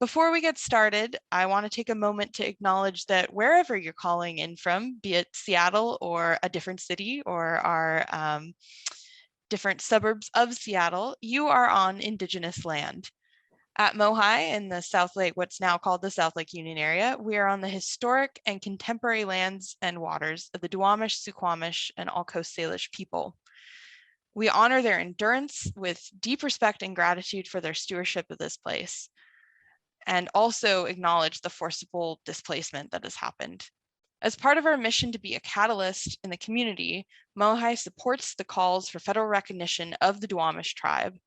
Before we get started, I want to take a moment to acknowledge that wherever you're calling in from, be it Seattle or a different city or our different suburbs of Seattle, you are on Indigenous land. At MOHAI in the South Lake, what's now called the South Lake Union area, we are on the historic and contemporary lands and waters of the Duwamish, Suquamish, and all Coast Salish people. We honor their endurance with deep respect and gratitude for their stewardship of this place, and also acknowledge the forcible displacement that has happened. As part of our mission to be a catalyst in the community, MOHAI supports the calls for federal recognition of the Duwamish tribe,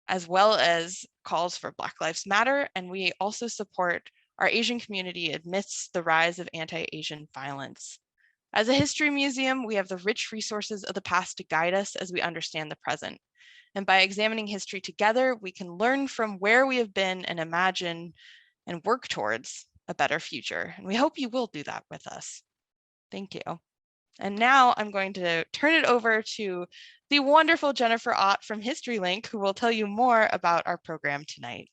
as well as calls for Black Lives Matter, and we also support our Asian community amidst the rise of anti-Asian violence. As a history museum, we have the rich resources of the past to guide us as we understand the present. And by examining history together, we can learn from where we have been and imagine and work towards a better future. And we hope you will do that with us. Thank you. And now I'm going to turn it over to the wonderful Jennifer Ott from HistoryLink, who will tell you more about our program tonight.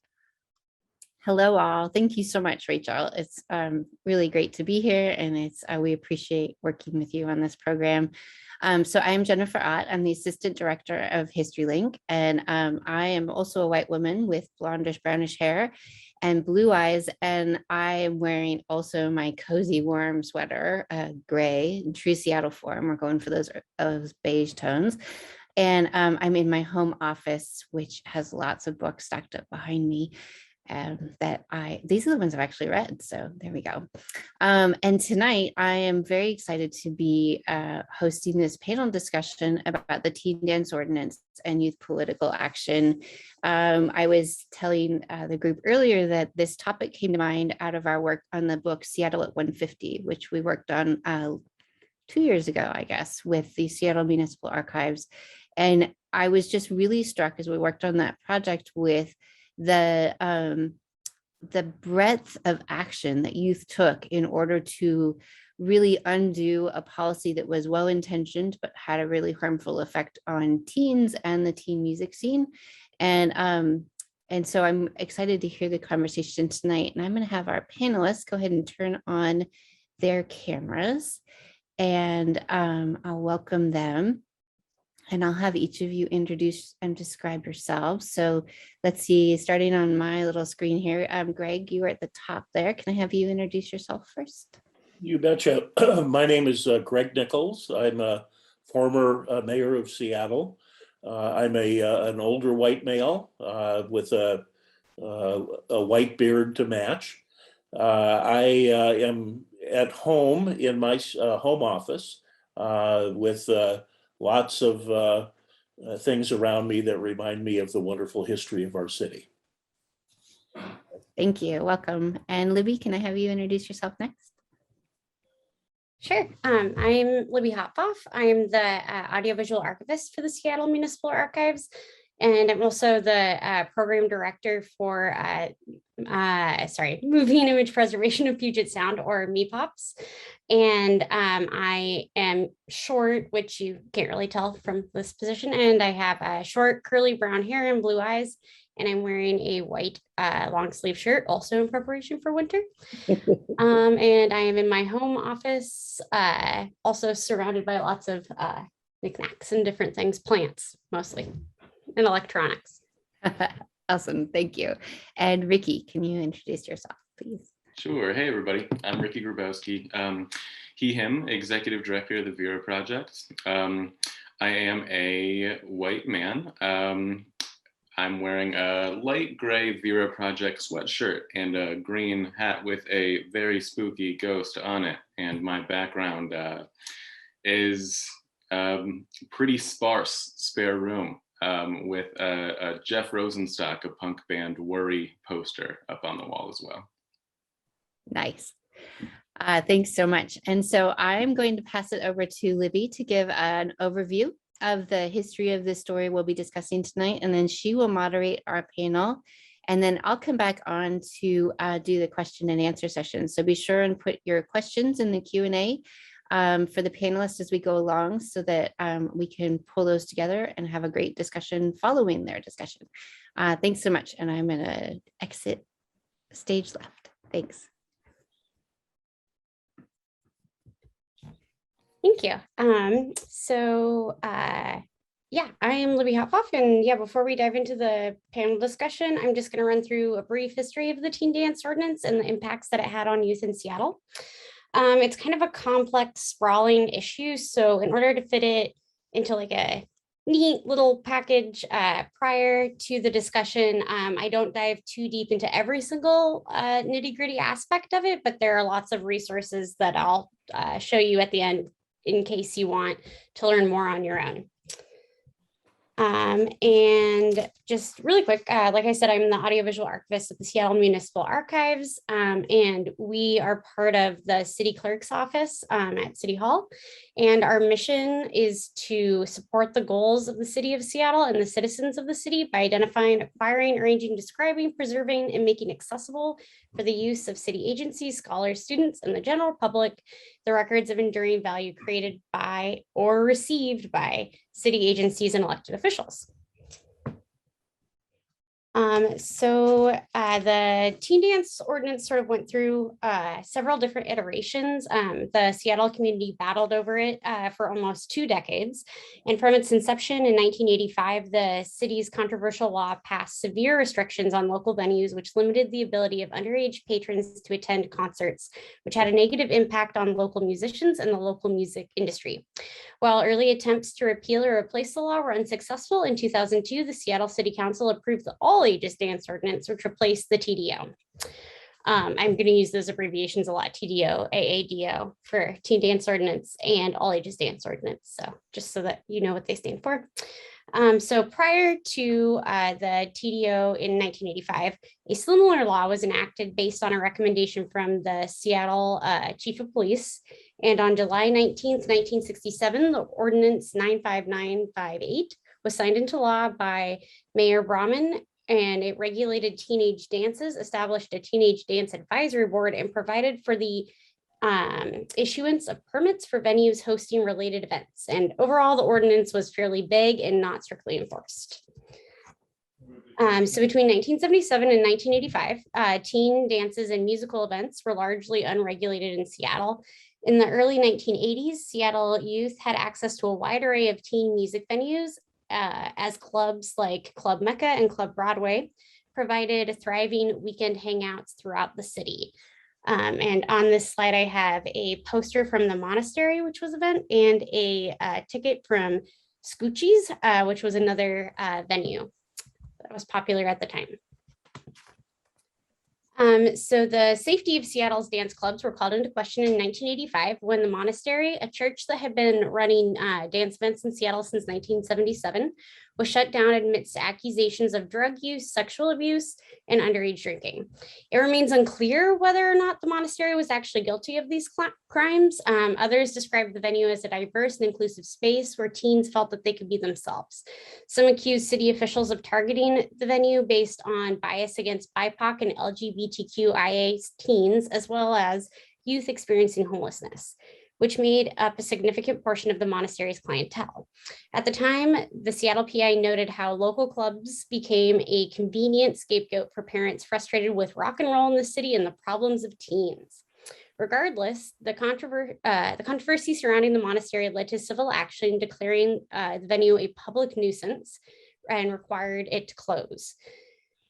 Hello all. Thank you so much, Rachel. It's really great to be here, and we appreciate working with you on this program. So I'm Jennifer Ott. I'm the Assistant Director of HistoryLink, and I am also a white woman with blondish brownish hair and blue eyes, and I am wearing also my cozy warm sweater, gray, in true Seattle form. We're going for those beige tones. And I'm in my home office, which has lots of books stacked up behind me. These are the ones I've actually read, so there we go. And tonight I am very excited to be hosting this panel discussion about the Teen Dance Ordinance and youth political action. I was telling the group earlier that this topic came to mind out of our work on the book Seattle at 150, which we worked on 2 years ago, I guess, with the Seattle Municipal Archives. And I was just really struck as we worked on that project with the breadth of action that youth took in order to really undo a policy that was well-intentioned but had a really harmful effect on teens and the teen music scene. And so I'm excited to hear the conversation tonight. And I'm going to have our panelists go ahead and turn on their cameras, and I'll welcome them. And I'll have each of you introduce and describe yourselves. So let's see, starting on my little screen here. Greg, you are at the top there. Can I have you introduce yourself first? You betcha. My name is Greg Nichols. I'm a former mayor of Seattle. I'm an older white male with a white beard to match. I am at home in my home office with lots of things around me that remind me of the wonderful history of our city. Thank you. Welcome. And Libby, can I have you introduce yourself next? Sure. I'm Libby Hopfoff. I'm the audiovisual archivist for the Seattle Municipal Archives, and I'm also the program director for Movie and Image Preservation of Puget Sound, or MePops. And I am short, which you can't really tell from this position, and I have short curly brown hair and blue eyes, and I'm wearing a white long sleeve shirt, also in preparation for winter. And I am in my home office, also surrounded by lots of knickknacks and different things, plants mostly, and electronics. Awesome, thank you. And Ricky, can you introduce yourself, please? Sure. Hey, everybody. I'm Ricky Grabowski, he, him, Executive Director of the Vera Project. I am a white man. I'm wearing a light gray Vera Project sweatshirt and a green hat with a very spooky ghost on it. And my background is pretty sparse spare room with a Jeff Rosenstock, a punk band Worry poster up on the wall as well. Nice. Thanks so much. And so I'm going to pass it over to Libby to give an overview of the history of the story we'll be discussing tonight, and then she will moderate our panel. And then I'll come back on to do the question and answer session. So be sure and put your questions in the Q&A for the panelists as we go along, so that we can pull those together and have a great discussion following their discussion. Thanks so much. And I'm going to exit stage left. Thanks. Thank you. Yeah, I am Libby Hophoff, and yeah, before we dive into the panel discussion, I'm just going to run through a brief history of the Teen Dance Ordinance and the impacts that it had on youth in Seattle. It's kind of a complex, sprawling issue, so in order to fit it into like a neat little package prior to the discussion, I don't dive too deep into every single nitty-gritty aspect of it, but there are lots of resources that I'll show you at the end in case you want to learn more on your own. And just really quick, like I said, I'm the audiovisual archivist at the Seattle Municipal Archives, and we are part of the city clerk's office at City Hall. And our mission is to support the goals of the city of Seattle and the citizens of the city by identifying, acquiring, arranging, describing, preserving, and making accessible for the use of city agencies, scholars, students, and the general public, the records of enduring value created by or received by city agencies and elected officials. The Teen Dance Ordinance sort of went through several different iterations. The Seattle community battled over it for almost 2 decades. And from its inception in 1985, the city's controversial law passed severe restrictions on local venues, which limited the ability of underage patrons to attend concerts, which had a negative impact on local musicians and the local music industry. While early attempts to repeal or replace the law were unsuccessful, in 2002, the Seattle City Council approved the All-Ages Dance Ordinance, which replaced the TDO. I'm going to use those abbreviations a lot, TDO, AADO for Teen Dance Ordinance and All-Ages Dance Ordinance. So just so that you know what they stand for. So prior to the TDO in 1985, a similar law was enacted based on a recommendation from the Seattle Chief of Police. And on July 19th, 1967, the Ordinance 95958 was signed into law by Mayor Brahman, and it regulated teenage dances, established a teenage dance advisory board, and provided for the issuance of permits for venues hosting related events. And overall, the ordinance was fairly vague and not strictly enforced. So between 1977 and 1985, teen dances and musical events were largely unregulated in Seattle. In the early 1980s, Seattle youth had access to a wide array of teen music venues, as clubs like Club Mecca and Club Broadway provided thriving weekend hangouts throughout the city. And on this slide, I have a poster from the Monastery, which was an event, and a ticket from Scoochie's, which was another venue that was popular at the time. So the safety of Seattle's dance clubs were called into question in 1985 when the Monastery, a church that had been running dance events in Seattle since 1977, was shut down amidst accusations of drug use, sexual abuse, and underage drinking. It remains unclear whether or not the Monastery was actually guilty of these crimes. Others described the venue as a diverse and inclusive space where teens felt that they could be themselves. Some accused city officials of targeting the venue based on bias against BIPOC and LGBTQIA teens, as well as youth experiencing homelessness, which made up a significant portion of the Monastery's clientele. At the time, the Seattle PI noted how local clubs became a convenient scapegoat for parents frustrated with rock and roll in the city and the problems of teens. Regardless, the controversy surrounding the Monastery led to civil action declaring the venue a public nuisance and required it to close.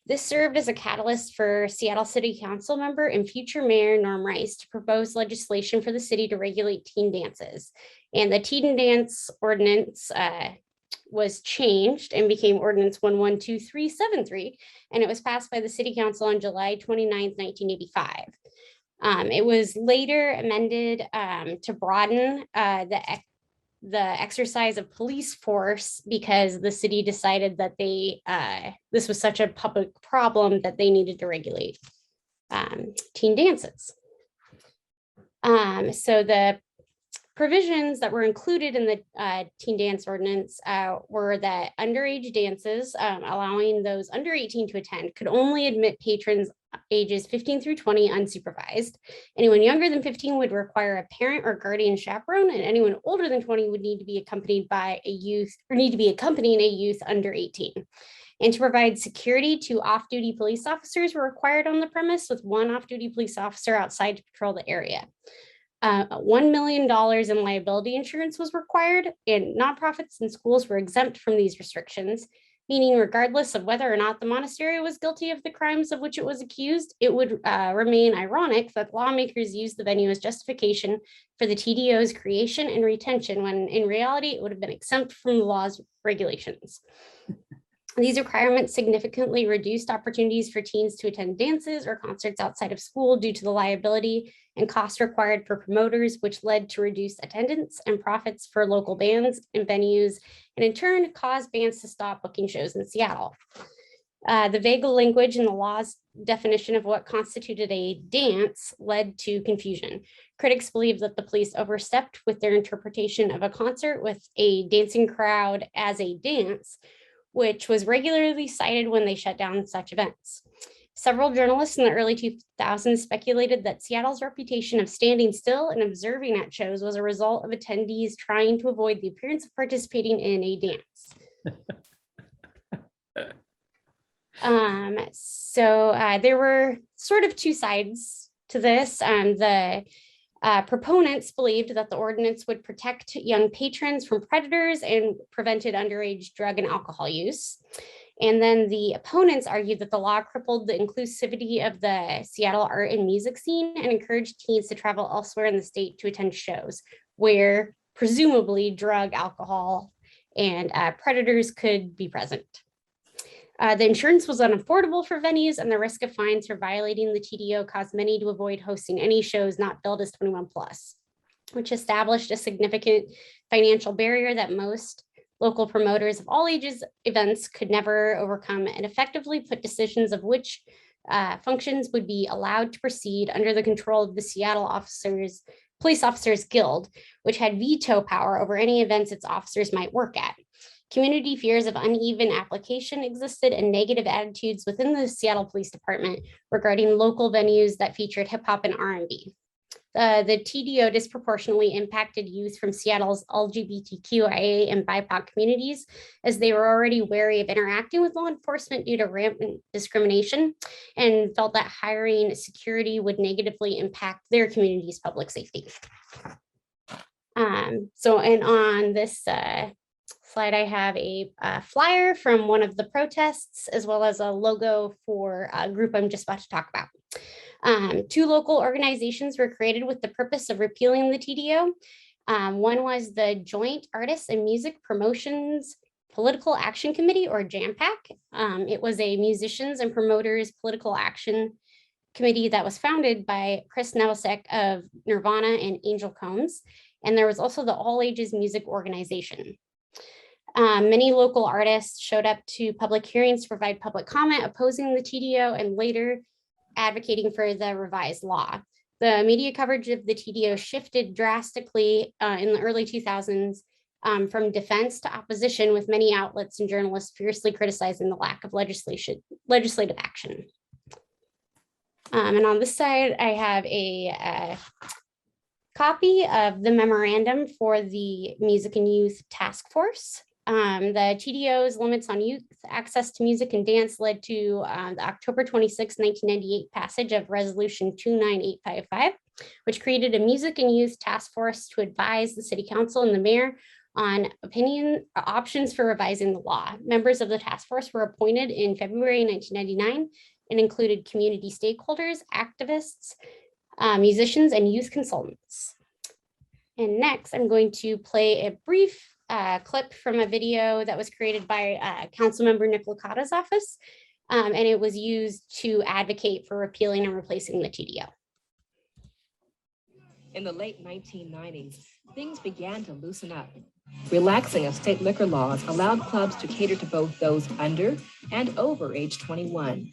This served as a catalyst for Seattle City Council member and future Mayor Norm Rice to propose legislation for the city to regulate teen dances. And the Teen Dance Ordinance was changed and became Ordinance 112373, and it was passed by the City Council on July 29th, 1985. It was later amended to broaden the exercise of police force because the city decided that this was such a public problem that they needed to regulate teen dances. So the provisions that were included in the Teen Dance Ordinance were that underage dances, allowing those under 18 to attend, could only admit patrons ages 15 through 20 unsupervised. Anyone younger than 15 would require a parent or guardian chaperone, and anyone older than 20 would need to be accompanied by a youth, or need to be accompanying a youth under 18. and to provide security to off-duty police officers were required on the premise, with one off-duty police officer outside to patrol the area. $1 million in liability insurance was required, and nonprofits and schools were exempt from these restrictions, meaning regardless of whether or not the monastery was guilty of the crimes of which it was accused, it would remain ironic that lawmakers used the venue as justification for the TDO's creation and retention, when in reality, it would have been exempt from the law's regulations. These requirements significantly reduced opportunities for teens to attend dances or concerts outside of school due to the liability and costs required for promoters, which led to reduced attendance and profits for local bands and venues, and in turn caused bands to stop booking shows in Seattle. The vague language in the law's definition of what constituted a dance led to confusion. Critics believe that the police overstepped with their interpretation of a concert with a dancing crowd as a dance, which was regularly cited when they shut down such events. Several journalists in the early 2000s speculated that Seattle's reputation of standing still and observing at shows was a result of attendees trying to avoid the appearance of participating in a dance. There were sort of two sides to this. The proponents believed that the ordinance would protect young patrons from predators and prevented underage drug and alcohol use. And then the opponents argued that the law crippled the inclusivity of the Seattle art and music scene and encouraged teens to travel elsewhere in the state to attend shows where presumably drug, alcohol, and predators could be present. The insurance was unaffordable for venues, and the risk of fines for violating the TDO caused many to avoid hosting any shows not billed as 21 plus, which established a significant financial barrier that most local promoters of all ages events could never overcome, and effectively put decisions of which functions would be allowed to proceed under the control of the Seattle Police Officers Guild, which had veto power over any events its officers might work at. Community fears of uneven application existed, and negative attitudes within the Seattle Police Department regarding local venues that featured hip hop and R&B. The TDO disproportionately impacted youth from Seattle's LGBTQIA and BIPOC communities, as they were already wary of interacting with law enforcement due to rampant discrimination, and felt that hiring security would negatively impact their community's public safety. And on this slide, I have a flyer from one of the protests, as well as a logo for a group I'm just about to talk about. Two local organizations were created with the purpose of repealing the TDO. One was the Joint Artists and Music Promotions Political Action Committee, or JAMPAC. It was a musicians and promoters political action committee that was founded by Krist Novoselic of Nirvana and Angel Combs. And there was also the All-Ages Music Organization. Many local artists showed up to public hearings to provide public comment opposing the TDO and later advocating for the revised law. The media coverage of the TDO shifted drastically in the early 2000s from defense to opposition, with many outlets and journalists fiercely criticizing the lack of legislative action. And on this side, I have a copy of the memorandum for the Music and Youth Task Force. The TDO's limits on youth access to music and dance led to the October 26, 1998 passage of Resolution 29855, which created a Music and Youth Task Force to advise the City Council and the Mayor on options for revising the law. Members of the task force were appointed in February 1999 and included community stakeholders, activists, musicians, and youth consultants. And next, I'm going to play a brief clip from a video that was created by Councilmember Nichols' office, and it was used to advocate for repealing and replacing the TDO. In the late 1990s, things began to loosen up. Relaxing of state liquor laws allowed clubs to cater to both those under and over age 21,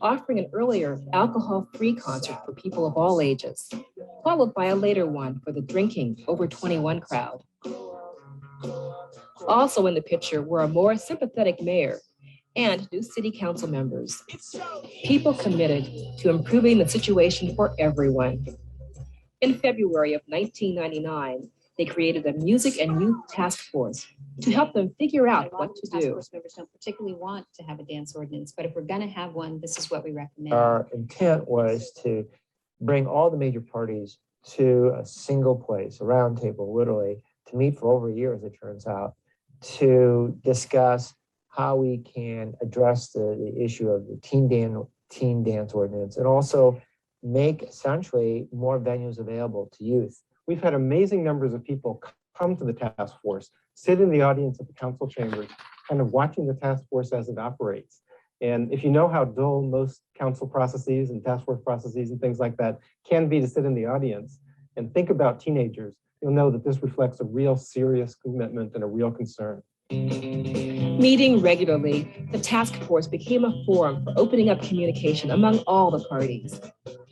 offering an earlier alcohol-free concert for people of all ages, followed by a later one for the drinking over 21 crowd. Also in the picture were a more sympathetic mayor and new city council members, people committed to improving the situation for everyone. In February of 1999, They created a music and youth task force to help them figure out what to Task do. force members don't particularly want to have a dance ordinance, but if we're going to have one, this is what we recommend. Our intent was to bring all the major parties to a single place, a round table, literally, to meet for over a year, as it turns out, to discuss how we can address the issue of the Teen Dance Ordinance, and also make essentially more venues available to youth. We've had amazing numbers of people come to the task force, sit in the audience at the council chambers, kind of watching the task force as it operates. And if you know how dull most council processes and task force processes and things like that can be to sit in the audience and think about teenagers, you'll know that this reflects a real serious commitment and a real concern. Meeting regularly, the task force became a forum for opening up communication among all the parties,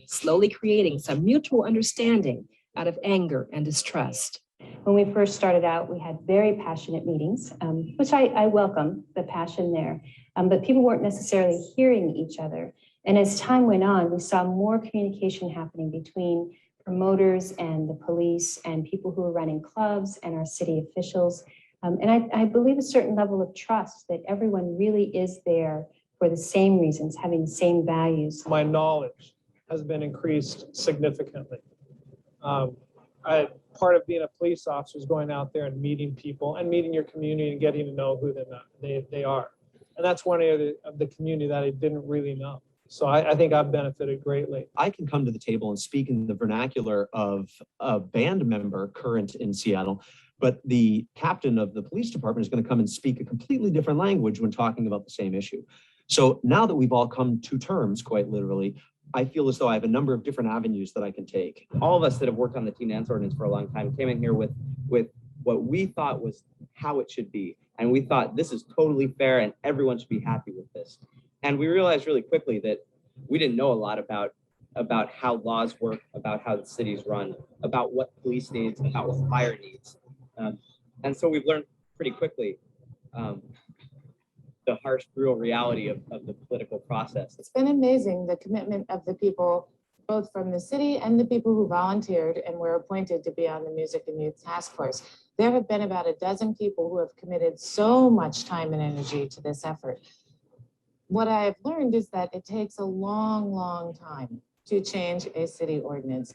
slowly creating some mutual understanding out of anger and distrust. When we first started out, we had very passionate meetings, which I welcome the passion there, but people weren't necessarily hearing each other. And as time went on, we saw more communication happening between promoters and the police and people who were running clubs and our city officials. And I believe a certain level of trust that everyone really is there for the same reasons, having the same values. My knowledge has been increased significantly. Part of being a police officer is going out there and meeting people and meeting your community and getting to know who they are. And that's one area of the community that I didn't really know. So I think I've benefited greatly. I can come to the table and speak in the vernacular of a band member current in Seattle, but the captain of the police department is going to come and speak a completely different language when talking about the same issue. So now that we've all come to terms, quite literally, I feel as though I have a number of different avenues that I can take. All of us that have worked on the Teen Dance Ordinance for a long time came in here with what we thought was how it should be. And we thought this is totally fair and everyone should be happy with this. And we realized really quickly that we didn't know a lot about how laws work, about how the city's run, about what police needs, about what fire needs. And so we've learned pretty quickly the harsh, brutal reality of the political process. It's been amazing, the commitment of the people, both from the city and the people who volunteered and were appointed to be on the Music and Youth Task Force. There have been about a dozen people who have committed so much time and energy to this effort. What I have learned is that it takes a long, long time to change a city ordinance.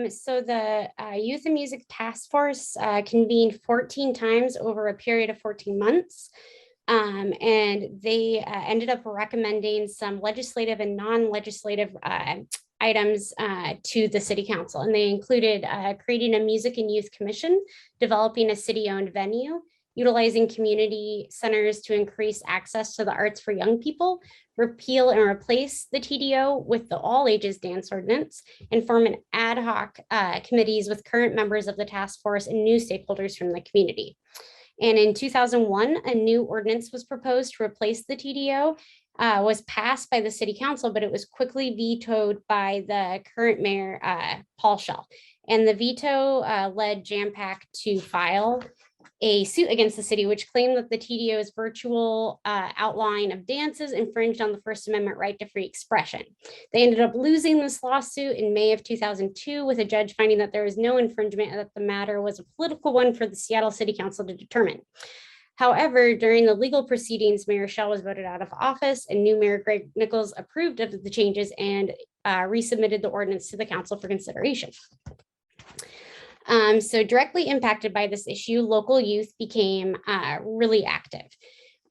So the Youth and Music Task Force convened 14 times over a period of 14 months. And they ended up recommending some legislative and non-legislative items to the city council. And they included creating a music and youth commission, developing a city-owned venue, utilizing community centers to increase access to the arts for young people, repeal and replace the TDO with the All-Ages Dance Ordinance, and form an ad hoc committees with current members of the task force and new stakeholders from the community. And in 2001, a new ordinance was proposed to replace the TDO, was passed by the city council, but it was quickly vetoed by the current mayor, Paul Schell. And the veto led Jam-Pack to file a suit against the city, which claimed that the TDO's virtual outline of dances infringed on the First Amendment right to free expression. They ended up losing this lawsuit in May of 2002, with a judge finding that there was no infringement and that the matter was a political one for the Seattle City Council to determine. However, during the legal proceedings, Mayor Schell was voted out of office and new Mayor Greg Nichols approved of the changes and resubmitted the ordinance to the council for consideration. So directly impacted by this issue, local youth became really active.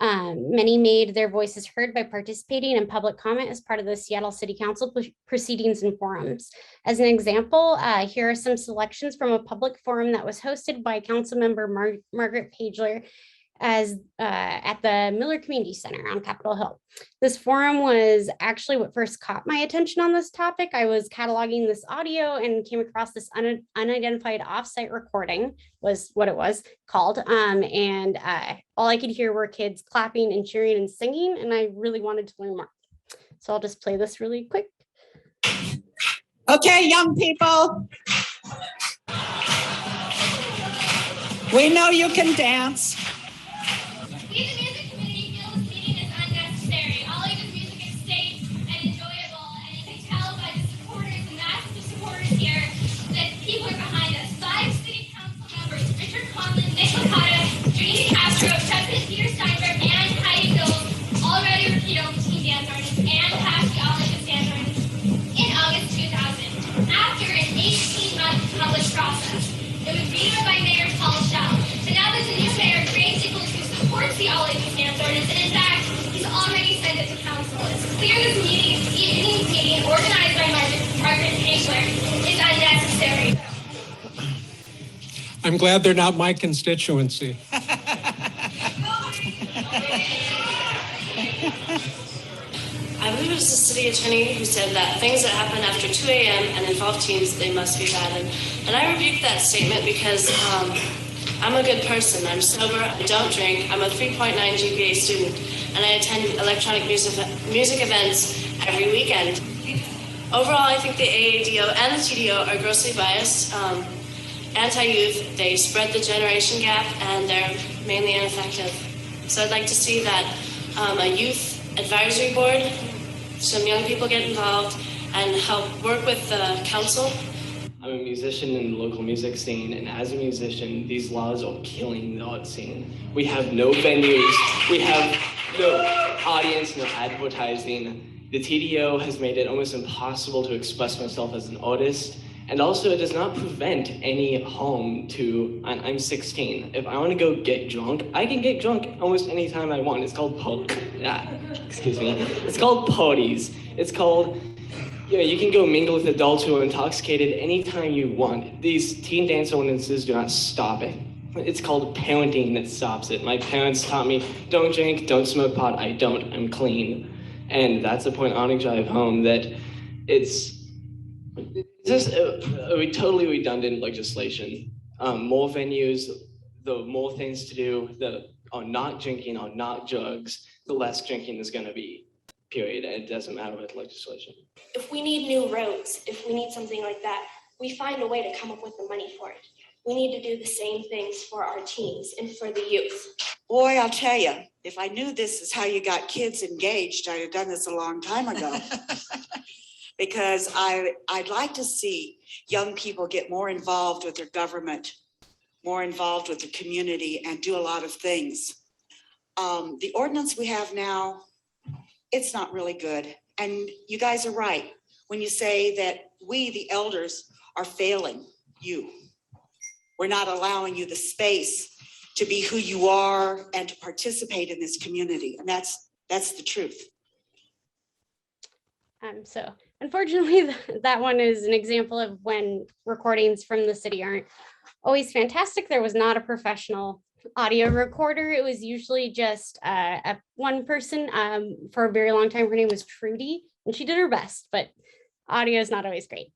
Many made their voices heard by participating in public comment as part of the Seattle City Council proceedings and forums. As an example, here are some selections from a public forum that was hosted by Councilmember Margaret Pagler at the Miller Community Center on Capitol Hill. This forum was actually what first caught my attention on this topic. I was cataloging this audio and came across this unidentified offsite recording, was what it was called. And all I could hear were kids clapping and cheering and singing, and I really wanted to learn more. So I'll just play this really quick. Okay, young people. We know you can dance. We, the music community, feel this meeting is unnecessary. All-Ages music is safe and enjoyable, and you can tell by the supporters, the massive supporters here, Dance Ordinance and passed the All-Ages Dance Ordinance in August 2000. After an 18-month public process, it was vetoed by Mayor Paul Schell. But now there's a new mayor, Krist Novoselic, who supports the All-Ages Dance Ordinance, and in fact, he's already sent it to council. It's clear this evening's meeting, organized by Margaret Hankler, is unnecessary. I'm glad they're not my constituency. I believe it was the city attorney who said that things that happen after 2 a.m. and involve teens, they must be bad. And I rebuked that statement because I'm a good person. I'm sober, I don't drink, I'm a 3.9 GPA student, and I attend electronic music events every weekend. Overall, I think the AADO and the TDO are grossly biased, anti-youth, they spread the generation gap, and they're mainly ineffective. So I'd like to see that a youth advisory board, some young people get involved and help work with the council. I'm a musician in the local music scene, and as a musician, these laws are killing the art scene. We have no venues, we have no audience, no advertising. The TDO has made it almost impossible to express myself as an artist, and also it does not prevent any harm to, and I'm 16. If I want to go get drunk, I can get drunk almost any time I want. It's called excuse me. It's called parties. It's called, you can go mingle with adults who are intoxicated anytime you want. These teen dance ordinances do not stop it. It's called parenting that stops it. My parents taught me, don't drink, don't smoke pot. I don't, I'm clean. And that's the point I want to drive home, that it's just a totally redundant legislation. More venues, the more things to do, the not drinking, or not drugs, the less drinking is going to be, period. It doesn't matter with legislation. If we need new roads, if we need something like that, we find a way to come up with the money for it. We need to do the same things for our teens and for the youth. Boy, I'll tell you, if I knew this is how you got kids engaged, I'd have done this a long time ago. Because I'd like to see young people get more involved with their government, more involved with the community, and do a lot of things. The ordinance we have now, it's not really good. And you guys are right when you say that we, the elders, are failing you. We're not allowing you the space to be who you are and to participate in this community. And that's the truth. So unfortunately, that one is an example of when recordings from the city aren't always fantastic. There was not a professional audio recorder. It was usually just one person for a very long time. Her name was Trudy, and she did her best, but audio is not always great.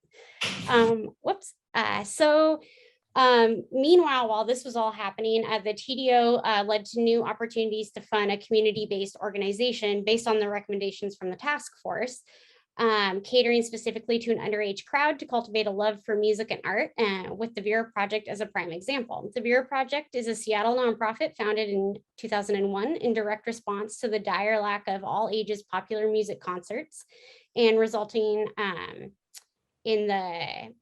Meanwhile, while this was all happening, the TDO led to new opportunities to fund a community-based organization based on the recommendations from the task force, catering specifically to an underage crowd to cultivate a love for music and art, with the Vera Project as a prime example. The Vera Project is a Seattle nonprofit founded in 2001 in direct response to the dire lack of all ages popular music concerts, and resulting in the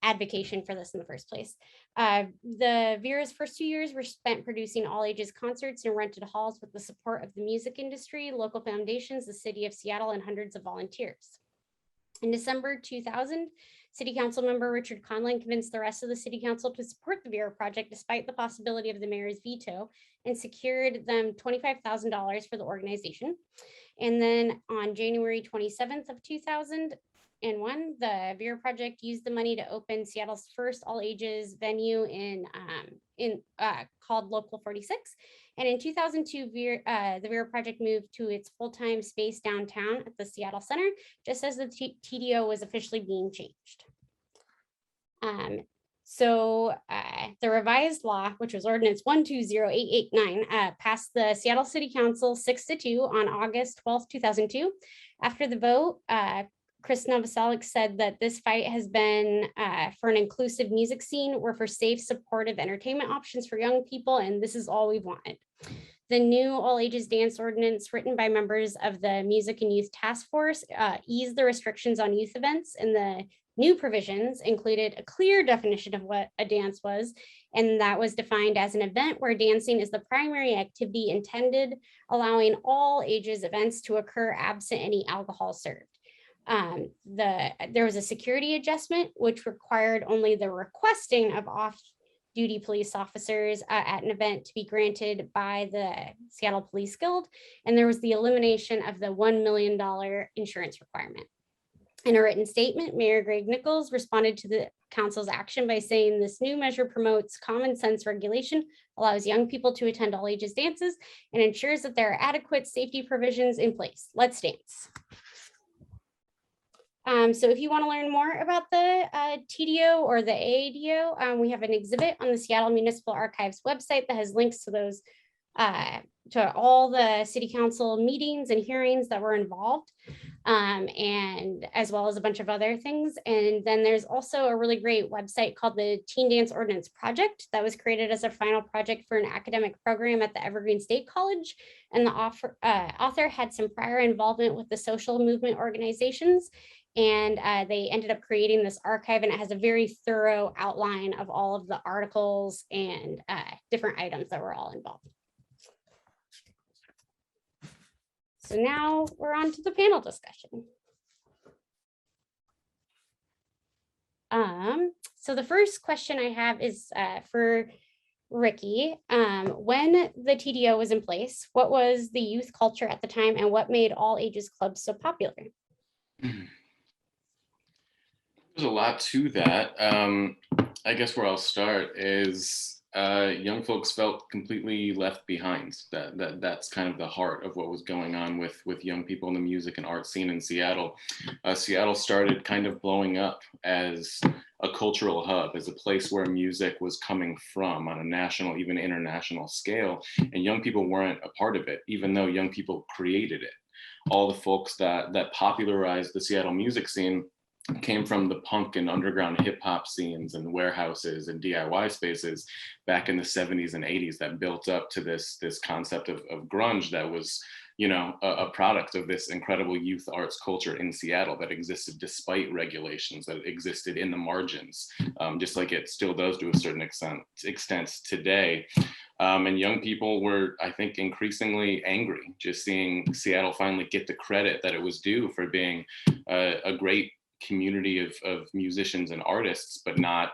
advocation for this in the first place. The Vera's first 2 years were spent producing all ages concerts in rented halls with the support of the music industry, local foundations, the city of Seattle, and hundreds of volunteers. In December 2000, City Council member Richard Conlon convinced the rest of the City Council to support the Vera Project despite the possibility of the mayor's veto, and secured them $25,000 for the organization. And then on January 27th of 2001, the Vera Project used the money to open Seattle's first all-ages venue called Local 46. And in 2002, the Vera Project moved to its full-time space downtown at the Seattle Center, just as the TDO was officially being changed. The revised law, which was Ordinance 1208889, passed the Seattle City Council 6-2 on August 12, 2002. After the vote, Krist Novoselic said that this fight has been for an inclusive music scene. We're for safe, supportive entertainment options for young people, and this is all we've wanted. The new All-Ages Dance Ordinance, written by members of the Music and Youth Task Force, eased the restrictions on youth events, and the New provisions included a clear definition of what a dance was, and that was defined as an event where dancing is the primary activity intended, allowing all ages events to occur absent any alcohol served. There was a security adjustment, which required only the requesting of off-duty police officers at an event to be granted by the Seattle Police Guild. And there was the elimination of the $1 million insurance requirement. In a written statement, Mayor Greg Nichols responded to the council's action by saying this new measure promotes common sense regulation, allows young people to attend all ages dances, and ensures that there are adequate safety provisions in place. Let's dance. So if you want to learn more about the TDO or the AADO, we have an exhibit on the Seattle Municipal Archives website that has links to those, to all the city council meetings and hearings that were involved, and as well as a bunch of other things. And then there's also a really great website called the Teen Dance Ordinance Project that was created as a final project for an academic program at the Evergreen State College. And the author had some prior involvement with the social movement organizations. And they ended up creating this archive, and it has a very thorough outline of all of the articles and different items that were all involved. So now we're on to the panel discussion. So the first question I have is for Ricky. When the TDO was in place, what was the youth culture at the time, and what made all ages clubs so popular? There's a lot to that. I guess where I'll start is young folks felt completely left behind. That's kind of the heart of what was going on with young people in the music and art scene in Seattle. Seattle started kind of blowing up as a cultural hub, as a place where music was coming from on a national, even international scale. And young people weren't a part of it, even though young people created it. All the folks that popularized the Seattle music scene came from the punk and underground hip hop scenes and warehouses and DIY spaces back in the 70s and 80s that built up to this concept of grunge that was, you know, a product of this incredible youth arts culture in Seattle that existed despite regulations, that existed in the margins, just like it still does to a certain extent today. And young people were, I think, increasingly angry just seeing Seattle finally get the credit that it was due for being a great community of musicians and artists, but not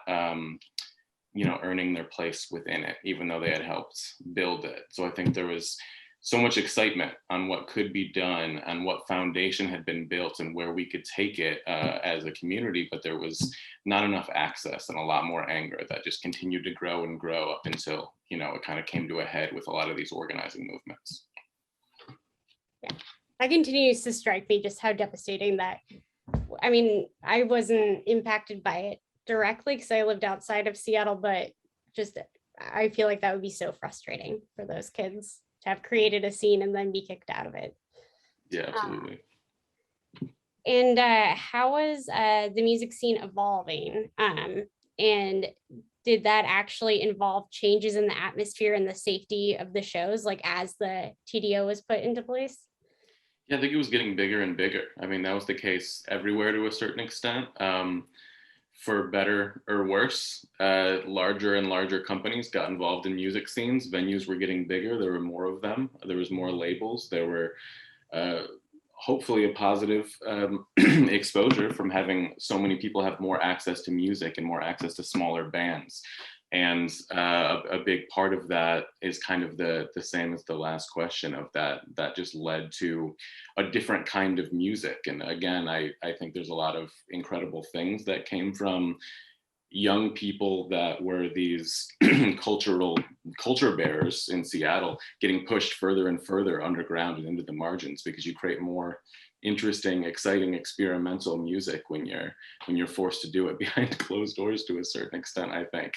you know, earning their place within it, even though they had helped build it. So I think there was so much excitement on what could be done and what foundation had been built and where we could take it as a community, but there was not enough access and a lot more anger that just continued to grow and grow up until, you know, it kind of came to a head with a lot of these organizing movements. Yeah, that continues to strike me just how devastating that. I mean, I wasn't impacted by it directly because I lived outside of Seattle, but just I feel like that would be so frustrating for those kids to have created a scene and then be kicked out of it. Yeah, absolutely. And how was the music scene evolving? And did that actually involve changes in the atmosphere and the safety of the shows, like as the TDO was put into place? Yeah, I think it was getting bigger and bigger. I mean, that was the case everywhere to a certain extent. For better or worse, larger and larger companies got involved in music scenes. Venues were getting bigger. There were more of them. There was more labels. There were hopefully a positive exposure from having so many people have more access to music and more access to smaller bands. And a big part of that is kind of the same as the last question of that just led to a different kind of music. And again, I think there's a lot of incredible things that came from young people that were these culture bearers in Seattle getting pushed further and further underground and into the margins, because you create more interesting, exciting, experimental music when you're forced to do it behind closed doors to a certain extent, I think.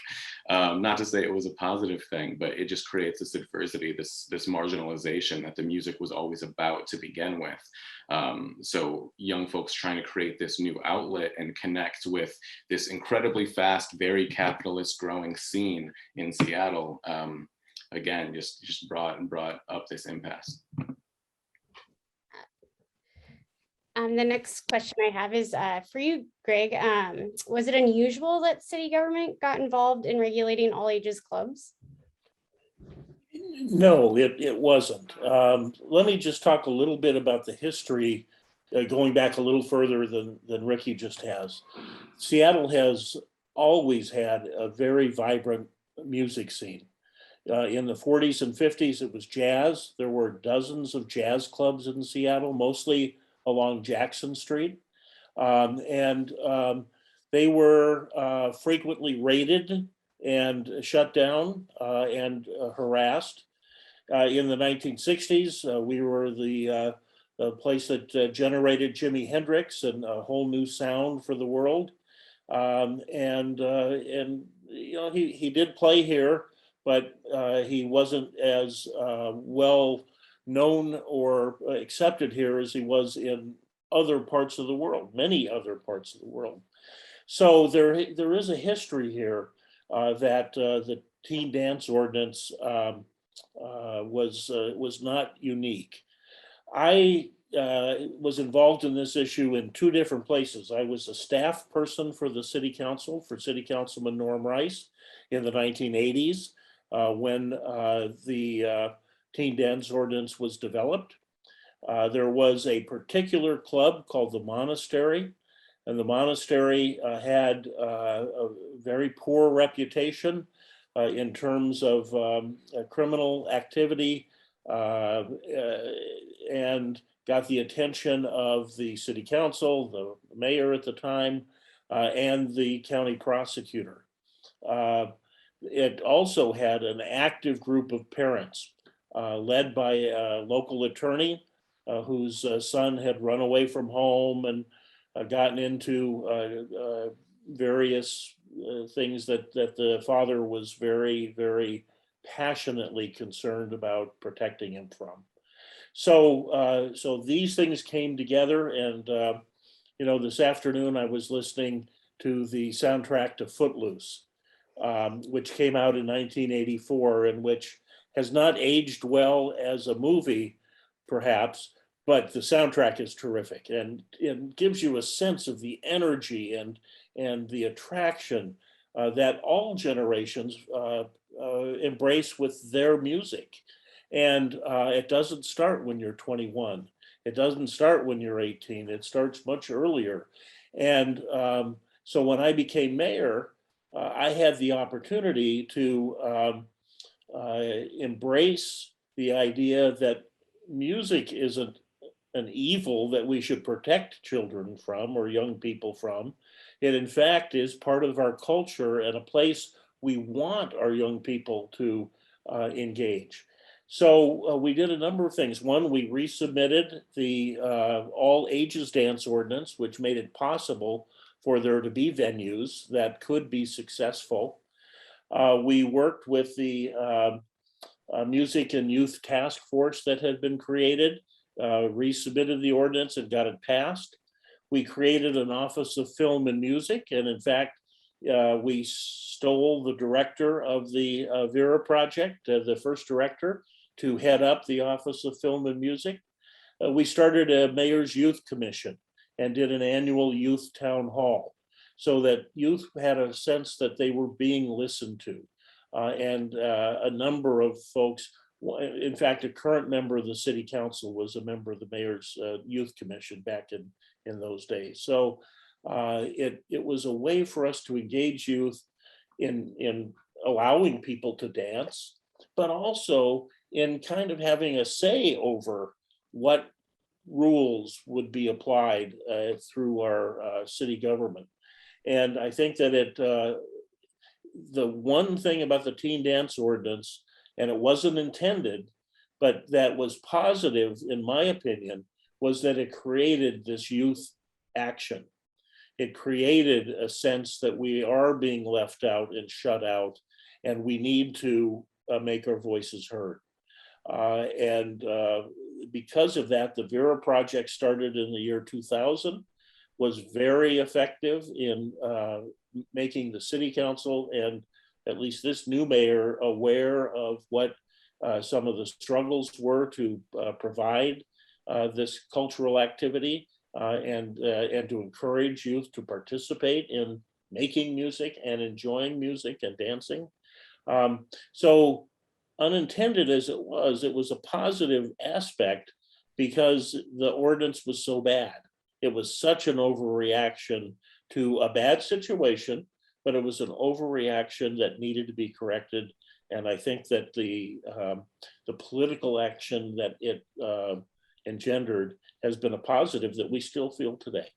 Not to say it was a positive thing, but it just creates this adversity, this marginalization that the music was always about to begin with. So young folks trying to create this new outlet and connect with this incredibly fast, very capitalist growing scene in Seattle, again, just brought up this impasse. The next question I have is for you, Greg. Was it unusual that city government got involved in regulating all ages clubs? No, it wasn't. Let me just talk a little bit about the history, going back a little further than Ricky just has. Seattle has always had a very vibrant music scene. In the 40s and 50s, it was jazz. There were dozens of jazz clubs in Seattle, mostly along Jackson Street. They were frequently raided and shut down and harassed. In the 1960s, we were the place that generated Jimi Hendrix and a whole new sound for the world. You know, he did play here, but he wasn't as well known or accepted here as he was in other parts of the world, many other parts of the world. So there is a history here that the Teen Dance Ordinance was not unique. I was involved in this issue in two different places. I was a staff person for the city council, for City Councilman Norm Rice in the 1980s when the Teen Dance Ordinance was developed. There was a particular club called the Monastery, and the Monastery had a very poor reputation in terms of criminal activity and got the attention of the city council, the mayor at the time, and the county prosecutor. It also had an active group of parents led by a local attorney whose son had run away from home and gotten into various things that the father was very, very passionately concerned about protecting him from. So these things came together, and you know, this afternoon I was listening to the soundtrack to Footloose, which came out in 1984, and which has not aged well as a movie, perhaps, but the soundtrack is terrific, and it gives you a sense of the energy and the attraction that all generations embrace with their music. And it doesn't start when you're 21. It doesn't start when you're 18. It starts much earlier. And so when I became mayor, I had the opportunity to embrace the idea that music isn't an evil that we should protect children from or young people from. It in fact is part of our culture and a place we want our young people to engage. So we did a number of things. One, we resubmitted the All-Ages Dance Ordinance, which made it possible for there to be venues that could be successful. We worked with the Music and Youth Task Force that had been created, resubmitted the ordinance and got it passed. We created an Office of Film and Music, and in fact, we stole the director of the Vera Project, the first director, to head up the Office of Film and Music. We started a Mayor's Youth Commission and did an annual youth town hall so that youth had a sense that they were being listened to. And a number of folks, in fact, a current member of the city council was a member of the Mayor's Youth Commission back in those days. So it was a way for us to engage youth in allowing people to dance, but also in kind of having a say over what rules would be applied through our city government. And I think that the one thing about the Teen Dance Ordinance, and it wasn't intended, but that was positive in my opinion, was that it created this youth action. It created a sense that we are being left out and shut out, and we need to make our voices heard. Because of that, the Vera Project started in the year 2000, was very effective in making the city council and at least this new mayor aware of what some of the struggles were to provide this cultural activity. and to encourage youth to participate in making music and enjoying music and dancing. So unintended as it was a positive aspect because the ordinance was so bad. It was such an overreaction to a bad situation, but it was an overreaction that needed to be corrected. And I think that the political action that it engendered has been a positive that we still feel today.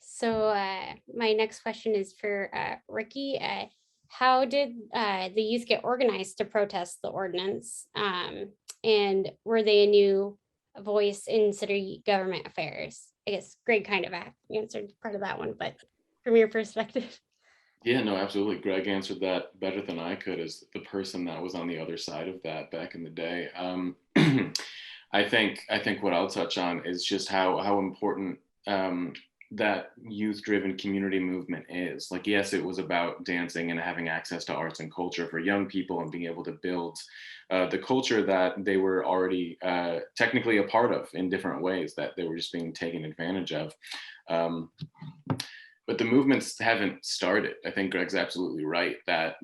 So my next question is for Ricky. How did the youth get organized to protest the ordinance? And were they a new voice in city government affairs? I guess Greg kind of answered part of that one, but from your perspective. Yeah, no, absolutely. Greg answered that better than I could as the person that was on the other side of that back in the day. I think what I'll touch on is just how important that youth-driven community movement is. Like, yes, it was about dancing and having access to arts and culture for young people and being able to build the culture that they were already technically a part of in different ways that they were just being taken advantage of. But the movements haven't started. I think Greg's absolutely right that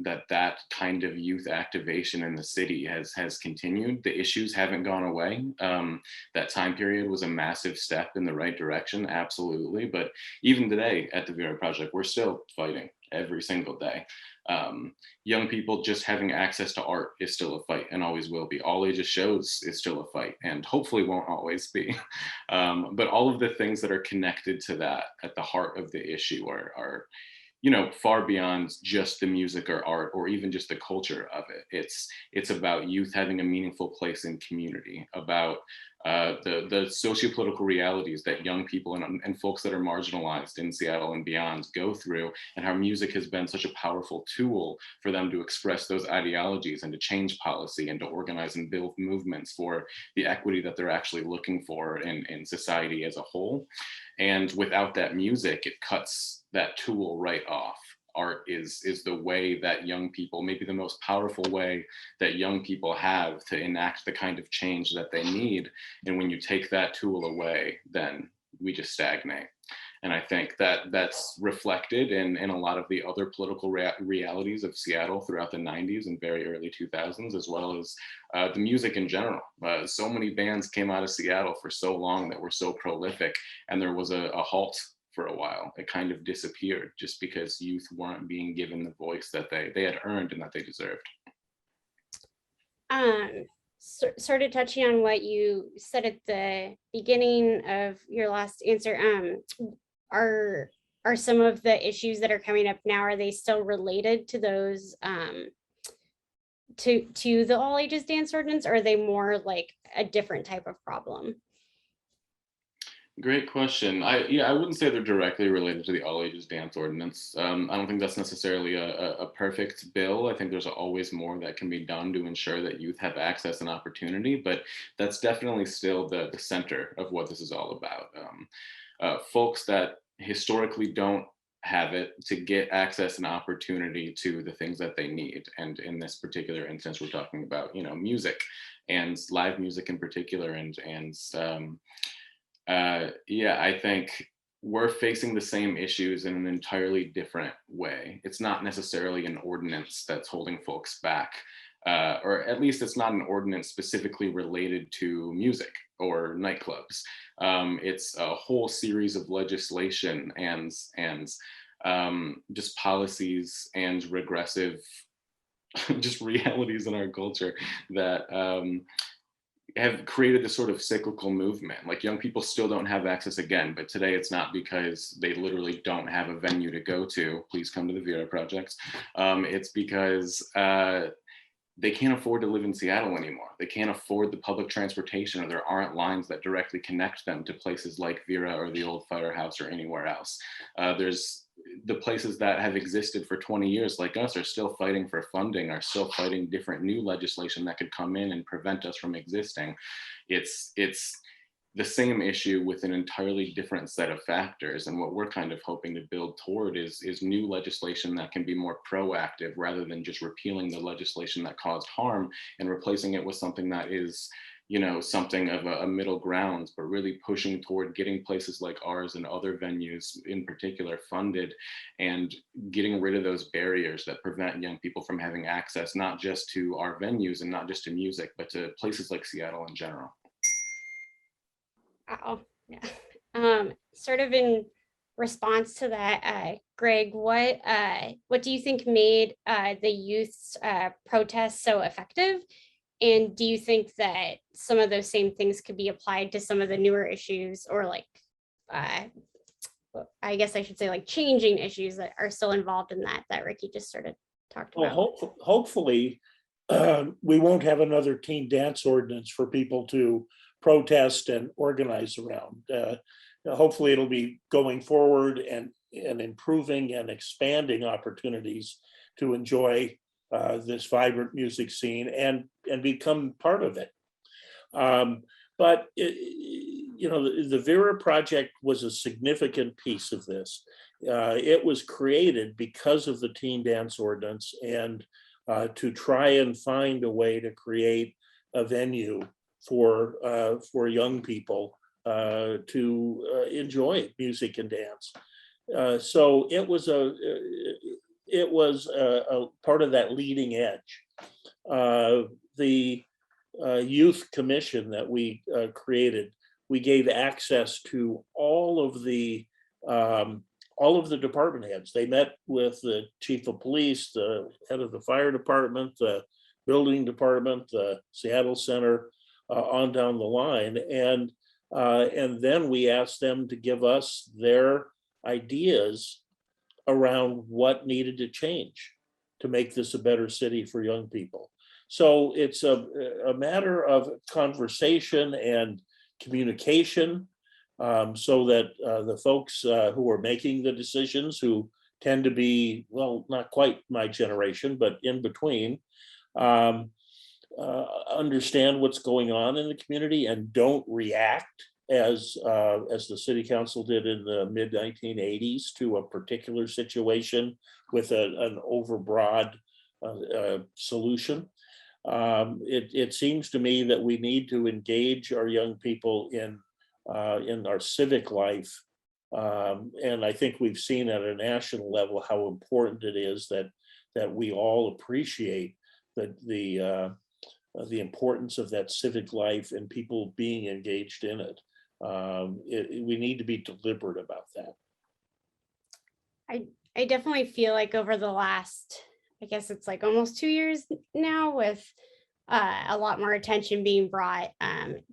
kind of youth activation in the city has continued. The issues haven't gone away. That time period was a massive step in the right direction, absolutely. But even today at the Vera Project, we're still fighting every single day. Young people just having access to art is still a fight and always will be. All ages shows is still a fight and hopefully won't always be. But all of the things that are connected to that at the heart of the issue are far beyond just the music or art or even just the culture of it. It's about youth having a meaningful place in community, about the sociopolitical realities that young people and folks that are marginalized in Seattle and beyond go through, and how music has been such a powerful tool for them to express those ideologies and to change policy and to organize and build movements for the equity that they're actually looking for in society as a whole. And without that music, it cuts that tool right off. Art is the way that young people, maybe the most powerful way that young people have to enact the kind of change that they need. And when you take that tool away, then we just stagnate. And I think that that's reflected in a lot of the other political realities of Seattle throughout the 90s and very early 2000s, as well as the music in general. So many bands came out of Seattle for so long that were so prolific, and there was a halt for a while. It kind of disappeared just because youth weren't being given the voice that they had earned and that they deserved. Sort of touching on what you said at the beginning of your last answer, are some of the issues that are coming up now, are they still related to those to the All Ages Dance Ordinance, or are they more like a different type of problem? Great question. I wouldn't say they're directly related to the All-Ages Dance Ordinance. I don't think that's necessarily a perfect bill. I think there's always more that can be done to ensure that youth have access and opportunity, but that's definitely still the center of what this is all about. Folks that historically don't have it to get access and opportunity to the things that they need. And in this particular instance, we're talking about, music and live music in particular. I think we're facing the same issues in an entirely different way. It's not necessarily an ordinance that's holding folks back, or at least it's not an ordinance specifically related to music or nightclubs. It's a whole series of legislation and just policies and regressive just realities in our culture that have created this sort of cyclical movement. Like, young people still don't have access again, but today it's not because they literally don't have a venue to go to. Please come to the Vera Project. It's because they can't afford to live in Seattle anymore. They can't afford the public transportation, or there aren't lines that directly connect them to places like Vera or the old firehouse or anywhere else. There's the places that have existed for 20 years like us are still fighting for funding, are still fighting different new legislation that could come in and prevent us from existing. It's the same issue with an entirely different set of factors. And what we're kind of hoping to build toward is new legislation that can be more proactive rather than just repealing the legislation that caused harm and replacing it with something that is, you know, something of a middle ground, but really pushing toward getting places like ours and other venues in particular funded and getting rid of those barriers that prevent young people from having access, not just to our venues and not just to music, but to places like Seattle in general. Wow. Yeah. Sort of in response to that, Greg, what do you think made the youth's protests so effective? And do you think that some of those same things could be applied to some of the newer issues, or like, I guess I should say, like changing issues that are still involved in that Ricky just sort of talked about? Well, hopefully we won't have another teen dance ordinance for people to protest and organize around. Hopefully it'll be going forward and improving and expanding opportunities to enjoy this vibrant music scene and become part of it. But you know, the Vera Project was a significant piece of this. It was created because of the Teen Dance Ordinance and to try and find a way to create a venue for young people to enjoy music and dance. So it was a part of that leading edge. The youth commission that we created, we gave access to all of the department heads. They met with the chief of police, the head of the fire department, the building department, the Seattle Center, on down the line, and then we asked them to give us their ideas around what needed to change to make this a better city for young people. So it's a matter of conversation and communication, so that the folks who are making the decisions, who tend to be, well, not quite my generation, but in between, understand what's going on in the community and don't react as the city council did in the mid 1980s to a particular situation with an overbroad solution. It seems to me that we need to engage our young people in our civic life, and I think we've seen at a national level how important it is that we all appreciate the importance of that civic life and people being engaged in it. We need to be deliberate about that. I definitely feel like over the last, I guess it's like almost 2 years now, with a lot more attention being brought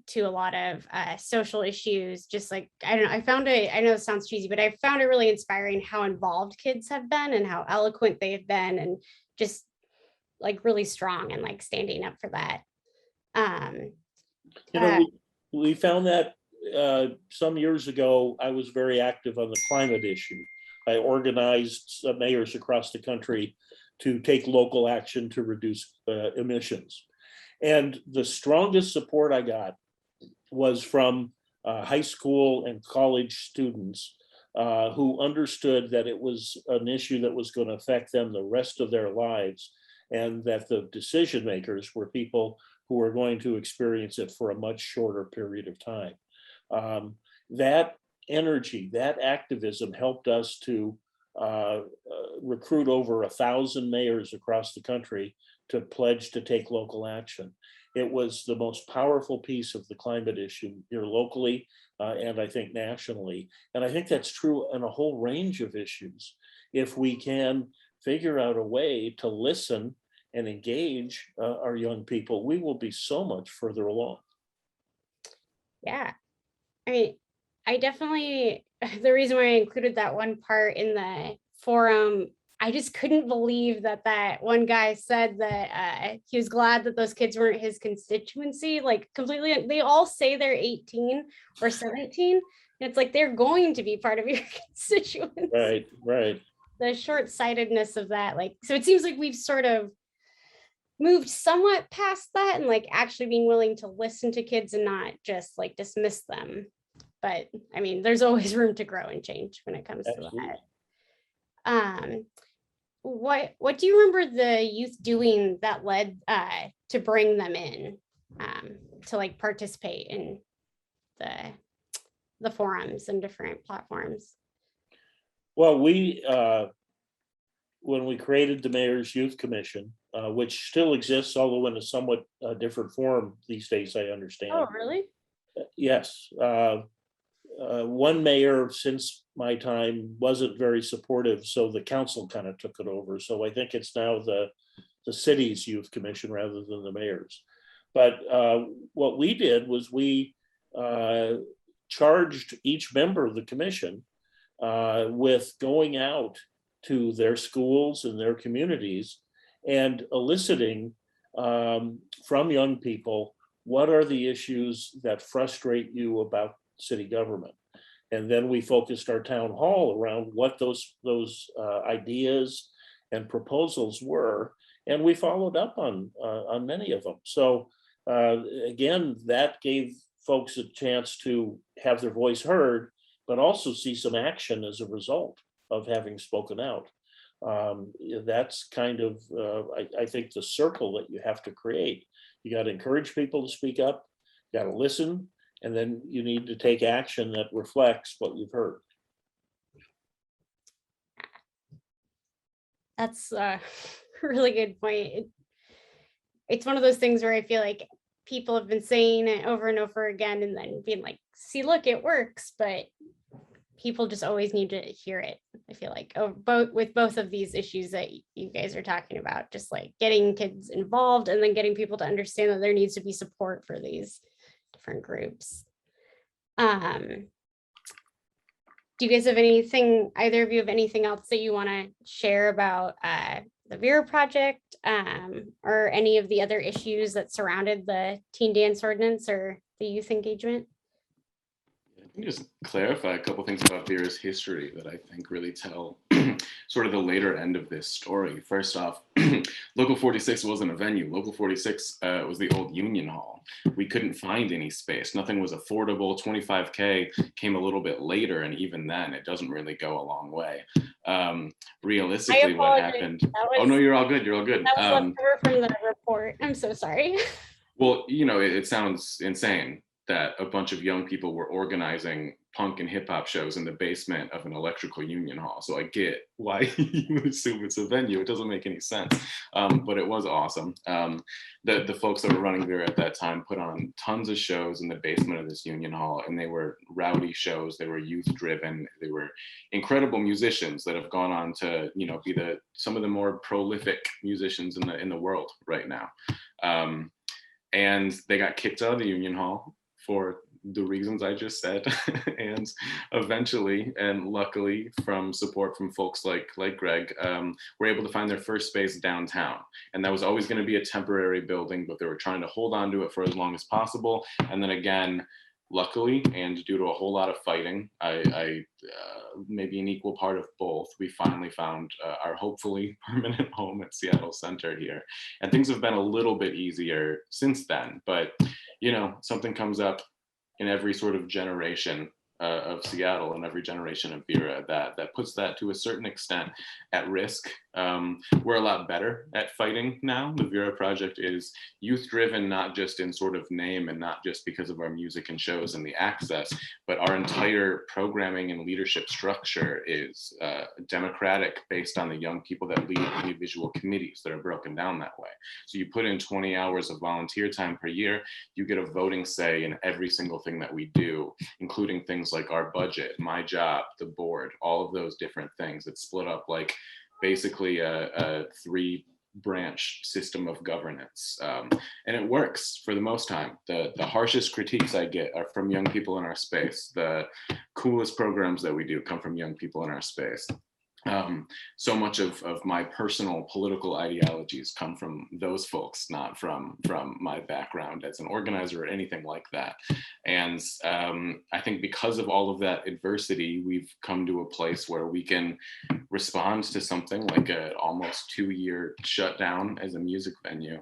to a lot of social issues. Just like, I don't know, I know it sounds cheesy, but I found it really inspiring how involved kids have been and how eloquent they've been, and just like really strong and like standing up for that. You know, we found that some years ago. I was very active on the climate issue. I organized mayors across the country to take local action to reduce emissions. And the strongest support I got was from high school and college students who understood that it was an issue that was going to affect them the rest of their lives, and that the decision makers were people who were going to experience it for a much shorter period of time. That energy, that activism helped us to recruit over 1,000 mayors across the country to pledge to take local action. It was the most powerful piece of the climate issue here locally, and I think nationally. And I think that's true in a whole range of issues. If we can figure out a way to listen and engage our young people, we will be so much further along. Yeah, I mean, I definitely, the reason why I included that one part in the forum, I just couldn't believe that one guy said that he was glad that those kids weren't his constituency. Like, completely, they all say they're 18 or 17. And it's like, they're going to be part of your constituency. Right. The short-sightedness of that. Like, so it seems like we've sort of moved somewhat past that and like actually being willing to listen to kids and not just like dismiss them. But I mean, there's always room to grow and change when it comes to that. What do you remember the youth doing that led to bring them in to like participate in the forums and different platforms? Well, when we created the Mayor's Youth Commission, which still exists, although in a somewhat different form these days, I understand. Oh, really? Yes. One mayor since my time wasn't very supportive, so the council kind of took it over. So I think it's now the city's youth commission rather than the mayor's. But what we did was we charged each member of the commission with going out to their schools and their communities and eliciting from young people, what are the issues that frustrate you about city government? And then we focused our town hall around what those ideas and proposals were, and we followed up on many of them. So again, that gave folks a chance to have their voice heard, but also see some action as a result of having spoken out. That's kind of, I think, the circle that you have to create. You got to encourage people to speak up, you got to listen, and then you need to take action that reflects what you've heard. That's a really good point. It's one of those things where I feel like people have been saying it over and over again and then being like, see, look, it works, but people just always need to hear it. I feel like with both of these issues that you guys are talking about, just like getting kids involved and then getting people to understand that there needs to be support for these different groups. Do you guys have anything, either of you have anything else that you want to share about the Vera project or any of the other issues that surrounded the Teen Dance Ordinance or the youth engagement? I can just clarify a couple things about Vera's history that I think really tell sort of the later end of this story. First off, Local 46 wasn't a venue. Local 46 was the old Union Hall. We couldn't find any space. Nothing was affordable. 25K came a little bit later, and even then, it doesn't really go a long way. Realistically, what happened? Oh no, you're all good. You're all good. That was left over from the report. I'm so sorry. Well, you know, it sounds insane that a bunch of young people were organizing punk and hip hop shows in the basement of an electrical union hall. So I get why you would assume it's a venue. It doesn't make any sense, but it was awesome. The folks that were running there at that time put on tons of shows in the basement of this union hall, and they were rowdy shows. They were youth driven. They were incredible musicians that have gone on to, you know, be some of the more prolific musicians in the world right now. And they got kicked out of the union hall for the reasons I just said, and eventually, and luckily, from support from folks like Greg, were able to find their first space downtown. And that was always going to be a temporary building, but they were trying to hold on to it for as long as possible. And then again, luckily, and due to a whole lot of fighting, I maybe an equal part of both, we finally found our hopefully permanent home at Seattle Center here. And things have been a little bit easier since then, but you know, something comes up in every sort of generation of Seattle and every generation of Vera that puts that to a certain extent at risk. We're a lot better at fighting now. The Vera Project is youth driven, not just in sort of name and not just because of our music and shows and the access, but our entire programming and leadership structure is democratic, based on the young people that lead individual committees that are broken down that way. So you put in 20 hours of volunteer time per year, you get a voting say in every single thing that we do, including things like our budget, my job, the board, all of those different things. It's split up like basically a 3-branch system of governance. And it works for the most time. The harshest critiques I get are from young people in our space. The coolest programs that we do come from young people in our space. So much of my personal political ideologies come from those folks, not from my background as an organizer or anything like that. And I think because of all of that adversity, we've come to a place where we can respond to something like a almost 2-year shutdown as a music venue,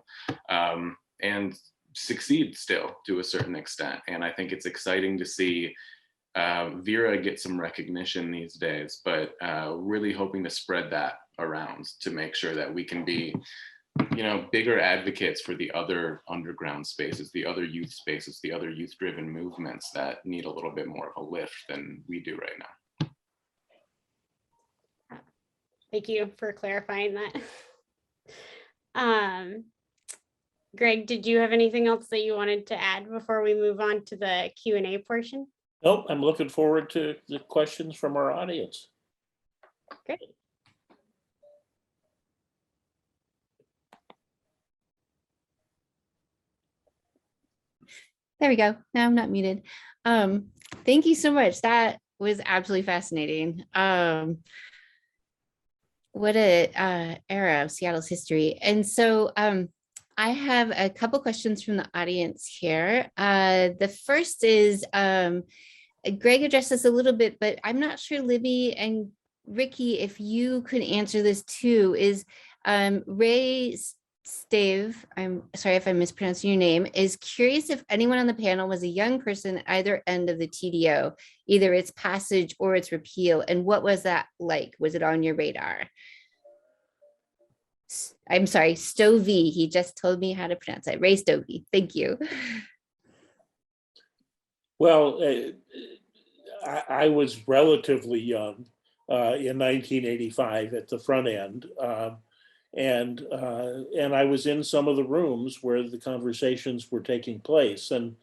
and succeed still to a certain extent. And I think it's exciting to see Vera get some recognition these days, but really hoping to spread that around to make sure that we can be, bigger advocates for the other underground spaces, the other youth spaces, the other youth-driven movements that need a little bit more of a lift than we do right now. Thank you for clarifying that. Greg, did you have anything else that you wanted to add before we move on to the Q&A portion? Nope, I'm looking forward to the questions from our audience. Great. There we go. Now I'm not muted. Thank you so much. That was absolutely fascinating. What a era of Seattle's history. And so I have a couple questions from the audience here. The first is, Greg addressed this a little bit, but I'm not sure, Libby and Ricky, if you could answer this too, is Ray Stave, I'm sorry if I'm mispronouncing your name, is curious if anyone on the panel was a young person at either end of the TDO, either its passage or its repeal, and what was that like? Was it on your radar? I'm sorry, Stovey. He just told me how to pronounce it. Ray Stovey. Thank you. Well, I was relatively young in 1985 at the front end. And I was in some of the rooms where the conversations were taking place. And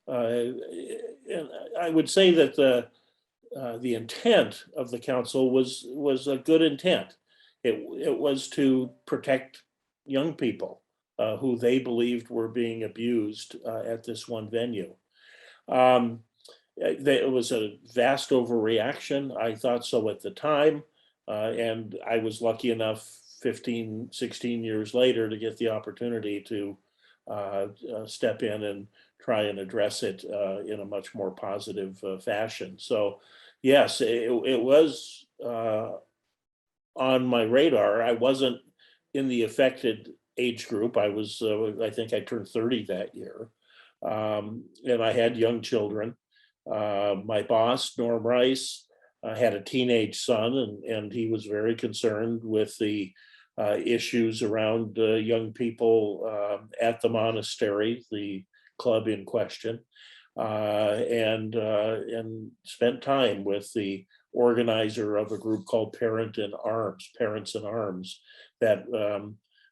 I would say that the intent of the council was a good intent. It was to protect young people who they believed were being abused at this one venue. It was a vast overreaction. I thought so at the time. And I was lucky enough 15, 16 years later to get the opportunity to step in and try and address it in a much more positive fashion. So yes, it was on my radar. I wasn't in the affected age group. I was, I think I turned 30 that year. And I had young children. My boss, Norm Rice, had a teenage son, and he was very concerned with the issues around young people at the Monastery, the club in question, and spent time with the organizer of a group called Parents in Arms, that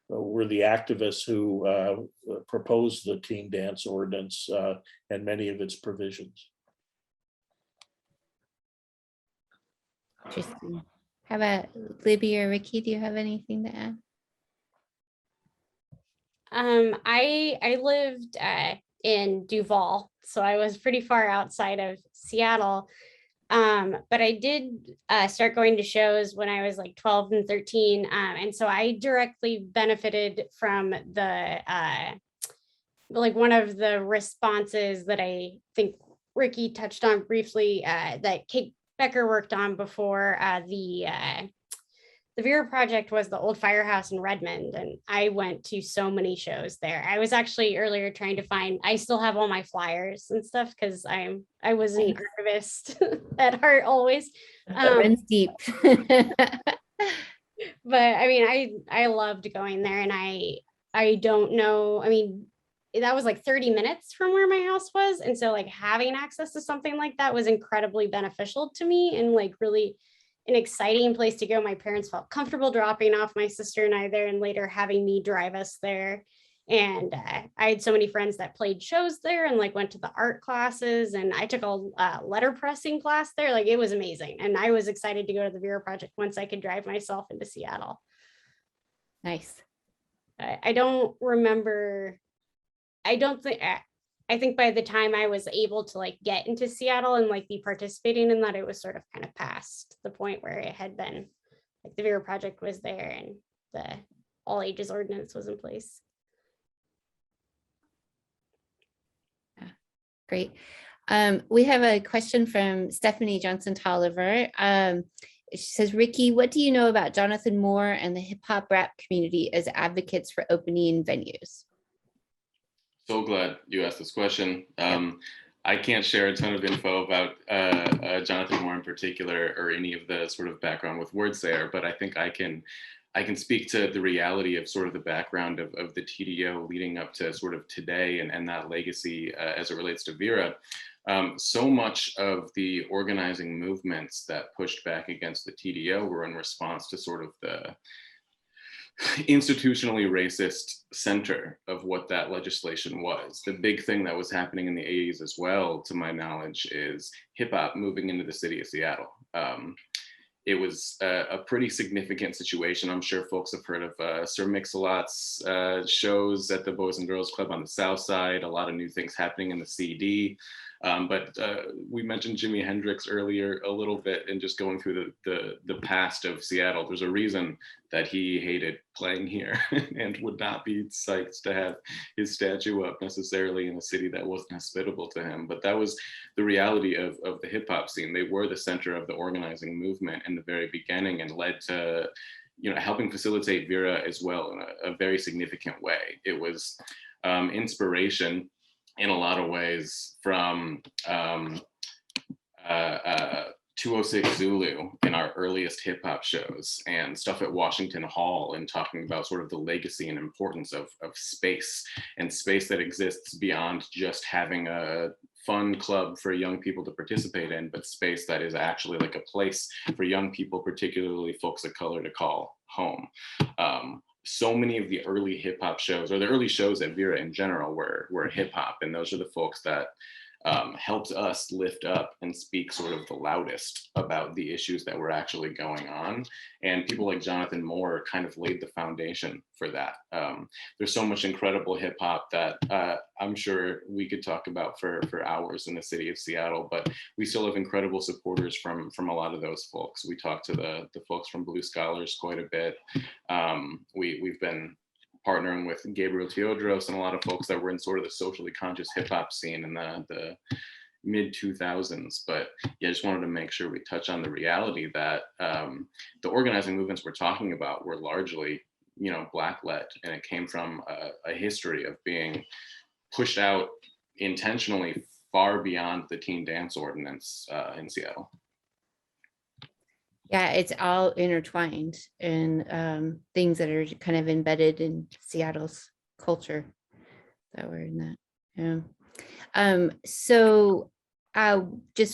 were the activists who proposed the Teen Dance Ordinance and many of its provisions. Interesting. How about Libby or Ricky? Do you have anything to add? I lived in Duval, so I was pretty far outside of Seattle. But I did start going to shows when I was like 12 and 13. And so I directly benefited from the, like one of the responses that I think Ricky touched on briefly, that Kate Becker worked on before the Vera Project, was the old firehouse in Redmond. And I went to so many shows there. I was actually earlier trying to find, I still have all my flyers and stuff because I was an archivist at heart always. Runs deep. But I mean, I loved going there, and I don't know, I mean, that was like 30 minutes from where my house was. And so like having access to something like that was incredibly beneficial to me, and like really an exciting place to go. My parents felt comfortable dropping off my sister and I there, and later having me drive us there. And I had so many friends that played shows there and like went to the art classes, and I took a letter pressing class there. Like it was amazing. And I was excited to go to the Vera Project once I could drive myself into Seattle. Nice. I don't remember. I think by the time I was able to like get into Seattle and like be participating in that, it was sort of kind of past the point where it had been like the Vera Project was there and the All-Ages Ordinance was in place. Great. We have a question from Stephanie Johnson-Tolliver. She says, Ricky, what do you know about Jonathan Moore and the hip hop rap community as advocates for opening venues? So glad you asked this question. I can't share a ton of info about Jonathan Moore in particular, or any of the sort of background with words there, but I think I can speak to the reality of sort of the background of the TDO leading up to sort of today and that legacy as it relates to Vera. So much of the organizing movements that pushed back against the TDO were in response to sort of the institutionally racist center of what that legislation was. The big thing that was happening in the 80s as well, to my knowledge, is hip hop moving into the city of Seattle. It was a pretty significant situation. I'm sure folks have heard of Sir Mix-a-Lot's shows at the Boys and Girls Club on the South Side, a lot of new things happening in the CD. But we mentioned Jimi Hendrix earlier a little bit, and just going through the past of Seattle. There's a reason that he hated playing here and would not be psyched to have his statue up necessarily in a city that wasn't hospitable to him. But that was the reality of the hip hop scene. They were the center of the organizing movement in the very beginning, and led to, you know, helping facilitate Vera as well in a very significant way. It was inspiration in a lot of ways from 206 Zulu in our earliest hip hop shows, and stuff at Washington Hall, and talking about sort of the legacy and importance of space, and space that exists beyond just having a fun club for young people to participate in, but space that is actually like a place for young people, particularly folks of color, to call home. So many of the early hip hop shows, or the early shows at Vera in general, were hip hop, and those are the folks that helped us lift up and speak sort of the loudest about the issues that were actually going on. And people like Jonathan Moore kind of laid the foundation for that. There's so much incredible hip hop that I'm sure we could talk about for hours in the city of Seattle, but we still have incredible supporters from a lot of those folks. We talk to the folks from Blue Scholars quite a bit. We've been partnering with Gabriel Teodros and a lot of folks that were in sort of the socially conscious hip hop scene in the mid 2000s. But yeah, I just wanted to make sure we touch on the reality that the organizing movements we're talking about were largely, you know, Black led, and it came from a history of being pushed out intentionally far beyond the Teen Dance Ordinance in Seattle. Yeah, it's all intertwined, and things that are kind of embedded in Seattle's culture that were in that. Yeah. So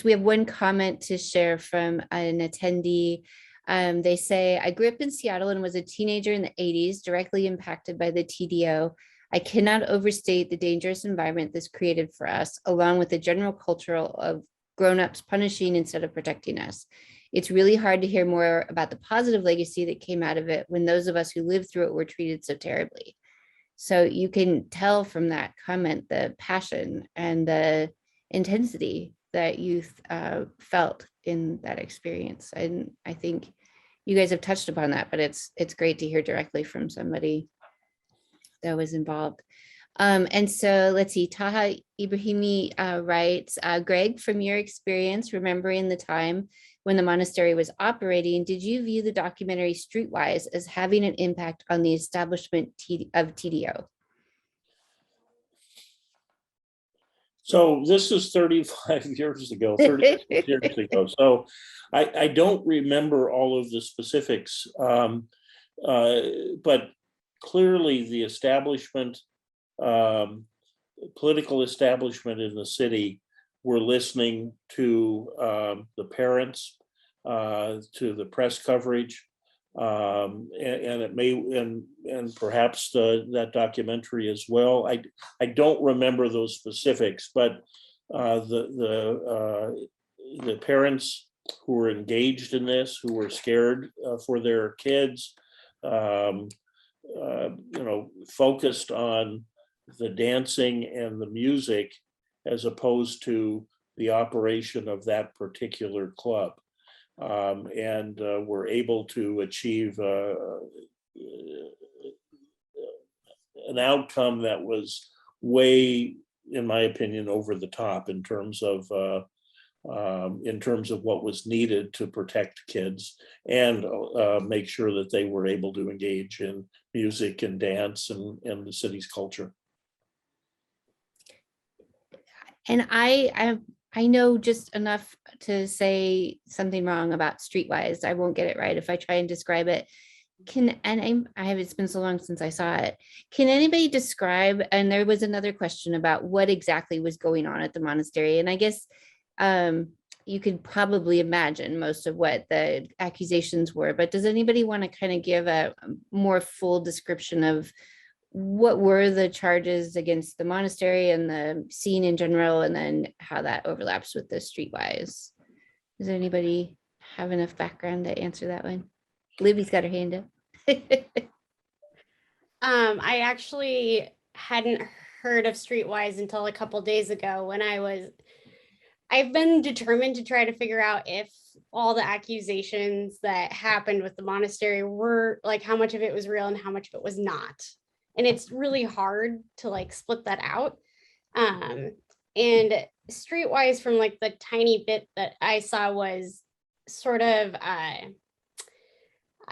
we have one comment to share from an attendee. They say, I grew up in Seattle and was a teenager in the 80s, directly impacted by the TDO. I cannot overstate the dangerous environment this created for us, along with the general culture of grown-ups punishing instead of protecting us. It's really hard to hear more about the positive legacy that came out of it when those of us who lived through it were treated so terribly. So you can tell from that comment the passion and the intensity that youth felt in that experience. And I think you guys have touched upon that, but it's great to hear directly from somebody that was involved. And so let's see, Taha Ibrahimi writes, Greg, from your experience, remembering the time when the monastery was operating, did you view the documentary Streetwise as having an impact on the establishment of TDO? So this is 35 years ago, 36 years ago. So I don't remember all of the specifics, but clearly the establishment, political establishment in the city were listening to the parents, to the press coverage, and it may, and perhaps that documentary as well. I don't remember those specifics, but the parents who were engaged in this, who were scared for their kids, focused on the dancing and the music as opposed to the operation of that particular club. and were able to achieve an outcome that was way, in my opinion, over the top in terms of what was needed to protect kids and make sure that they were able to engage in music and dance and the city's culture. And I know just enough to say something wrong about Streetwise. I won't get it right if I try and describe it. It's been so long since I saw it. Can anybody describe, and there was another question about what exactly was going on at the monastery. And I guess you could probably imagine most of what the accusations were, but does anybody want to kind of give a more full description of what were the charges against the monastery and the scene in general, and then how that overlaps with the Streetwise? Does anybody have enough background to answer that one? Libby's got her hand up. I actually hadn't heard of Streetwise until a couple days ago when I've been determined to try to figure out if all the accusations that happened with the monastery were like how much of it was real and how much of it was not. And it's really hard to like split that out. And Streetwise, from like the tiny bit that I saw, was sort of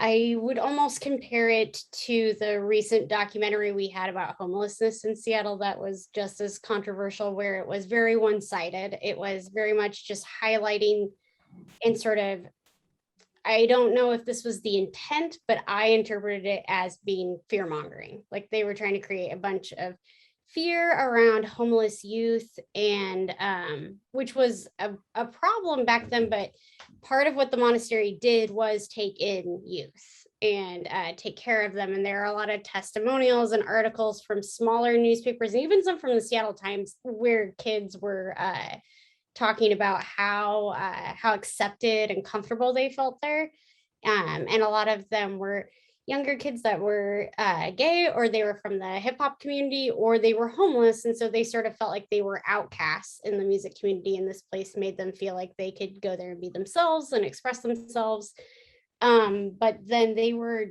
I would almost compare it to the recent documentary we had about homelessness in Seattle that was just as controversial, where it was very one-sided. It was very much just highlighting and sort of, I don't know if this was the intent, but I interpreted it as being fear-mongering. Like they were trying to create a bunch of fear around homeless youth, and which was a problem back then, but part of what the monastery did was take in youth and take care of them. And there are a lot of testimonials and articles from smaller newspapers, and even some from the Seattle Times, where kids were talking about how accepted and comfortable they felt there. And a lot of them were younger kids that were gay, or they were from the hip hop community, or they were homeless. And so they sort of felt like they were outcasts in the music community, and this place made them feel like they could go there and be themselves and express themselves. But then they were,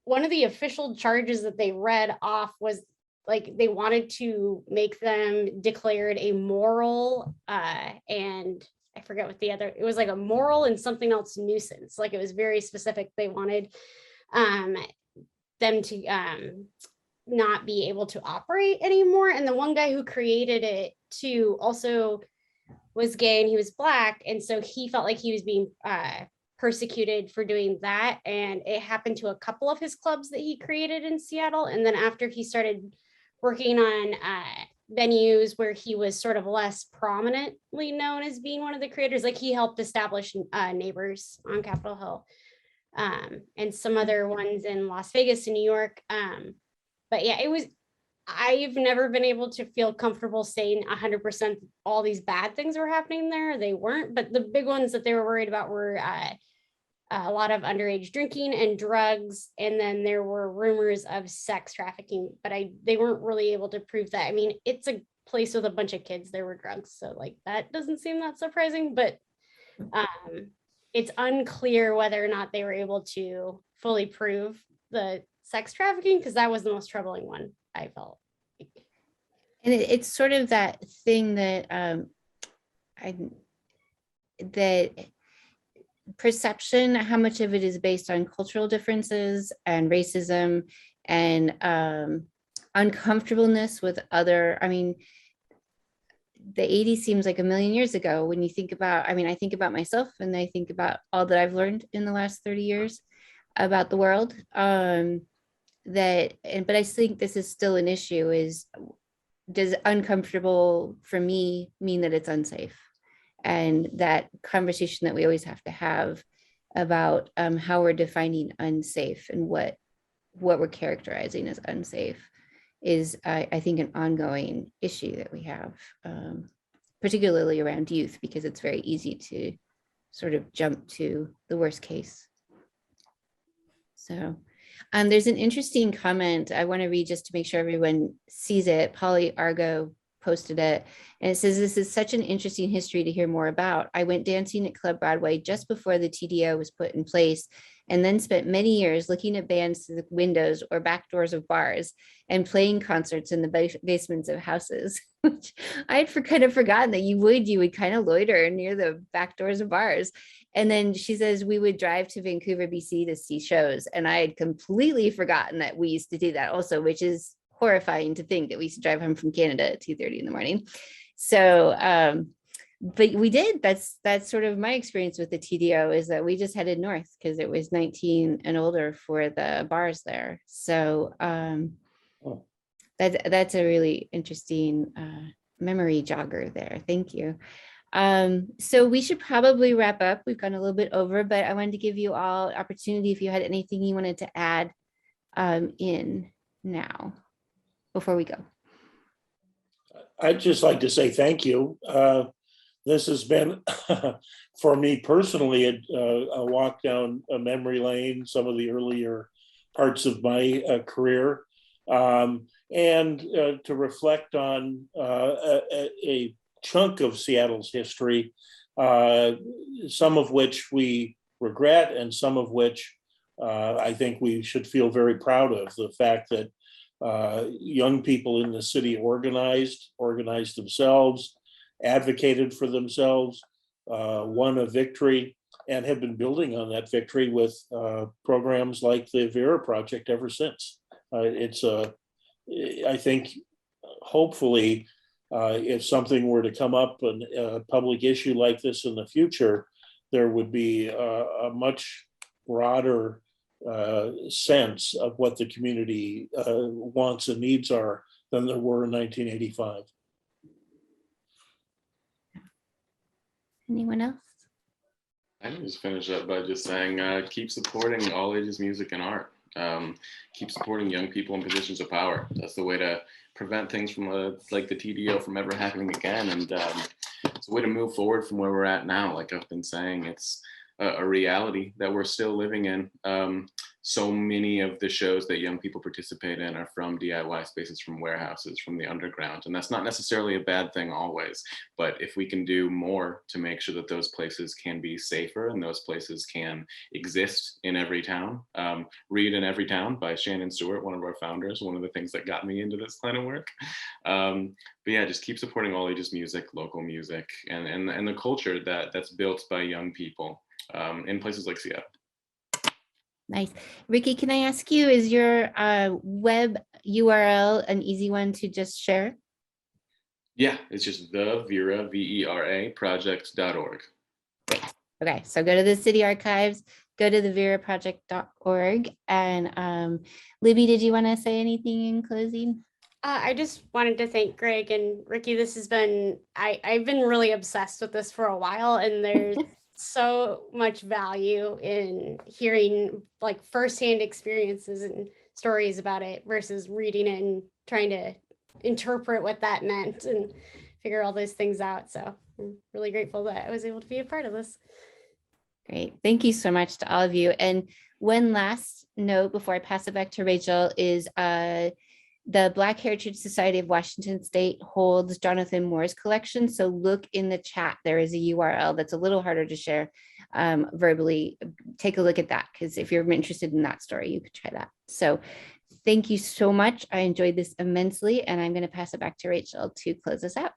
one of the official charges that they read off was like they wanted to make them declared a moral and I forget what the other, it was like a moral and something else nuisance. Like it was very specific. They wanted them to not be able to operate anymore. And the one guy who created it too also was gay and he was Black. And so he felt like he was being persecuted for doing that. And it happened to a couple of his clubs that he created in Seattle. And then after he started working on venues where he was sort of less prominently known as being one of the creators, like he helped establish Neighbors on Capitol Hill and some other ones in Las Vegas and New York. But yeah, I've never been able to feel comfortable saying 100% all these bad things were happening there. They weren't, but the big ones that they were worried about were a lot of underage drinking and drugs. And then there were rumors of sex trafficking, but they weren't really able to prove that. I mean, it's a place with a bunch of kids, there were drugs. So like, that doesn't seem that surprising, but it's unclear whether or not they were able to fully prove the sex trafficking, because that was the most troubling one, I felt. And it's sort of that thing that that perception, how much of it is based on cultural differences and racism and uncomfortableness with other, I mean, the 80s seems like a million years ago when you think about, I mean, I think about myself and I think about all that I've learned in the last 30 years about the world. But I think this is still an issue, is does uncomfortable for me mean that it's unsafe? And that conversation that we always have to have about how we're defining unsafe and what we're characterizing as unsafe is, I think, an ongoing issue that we have, particularly around youth, because it's very easy to sort of jump to the worst case. So there's an interesting comment I want to read just to make sure everyone sees it. Polly Argo posted it. And it says, this is such an interesting history to hear more about. I went dancing at Club Broadway just before the TDO was put in place, and then spent many years looking at bands through the windows or back doors of bars and playing concerts in the basements of houses. Which I had kind of forgotten that you would kind of loiter near the back doors of bars. And then she says we would drive to Vancouver, BC to see shows. And I had completely forgotten that we used to do that also, which is horrifying to think that we used to drive home from Canada at 2:30 in the morning. So, but we did. That's sort of my experience with the TDO, is that we just headed north because it was 19 and older for the bars there. So that's a really interesting memory jogger there. Thank you. So we should probably wrap up. We've gone a little bit over, but I wanted to give you all opportunity if you had anything you wanted to add in now before we go. I'd just like to say thank you. This has been, for me personally, a walk down a memory lane, some of the earlier parts of my career, and to reflect on a chunk of Seattle's history, some of which we regret and some of which I think we should feel very proud of. The fact that young people in the city organized themselves, advocated for themselves, won a victory, and have been building on that victory with programs like the Vera Project ever since. I think, hopefully, if something were to come up in a public issue like this in the future, there would be a much broader sense of what the community wants and needs are than there were in 1985. Anyone else? I can just finish up by just saying, keep supporting all ages music and art. Keep supporting young people in positions of power. That's the way to prevent things from like the TDO from ever happening again. And it's a way to move forward from where we're at now. Like I've been saying, it's a reality that we're still living in. So many of the shows that young people participate in are from DIY spaces, from warehouses, from the underground. And that's not necessarily a bad thing always, but if we can do more to make sure that those places can be safer and those places can exist in every town. Read in Every Town by Shannon Stewart, one of our founders, one of the things that got me into this kind of work. But yeah, just keep supporting all ages music, local music, and the culture that's built by young people in places like Seattle. Nice. Ricky, can I ask you, is your web URL an easy one to just share? Yeah, it's just the Vera, VERA, project.org. Great. Okay, so go to the city archives, go to the veraproject.org. And Libby, did you want to say anything in closing? I just wanted to thank Greg and Ricky. This has been, I've been really obsessed with this for a while, and there's so much value in hearing like firsthand experiences and stories about it versus reading it and trying to interpret what that meant and figure all those things out. So I'm really grateful that I was able to be a part of this. Great. Thank you so much to all of you. And one last note before I pass it back to Rachel is the Black Heritage Society of Washington State holds Jonathan Moore's collection. So look in the chat. There is a URL that's a little harder to share verbally. Take a look at that, because if you're interested in that story, you could try that. So thank you so much. I enjoyed this immensely, and I'm going to pass it back to Rachel to close us out.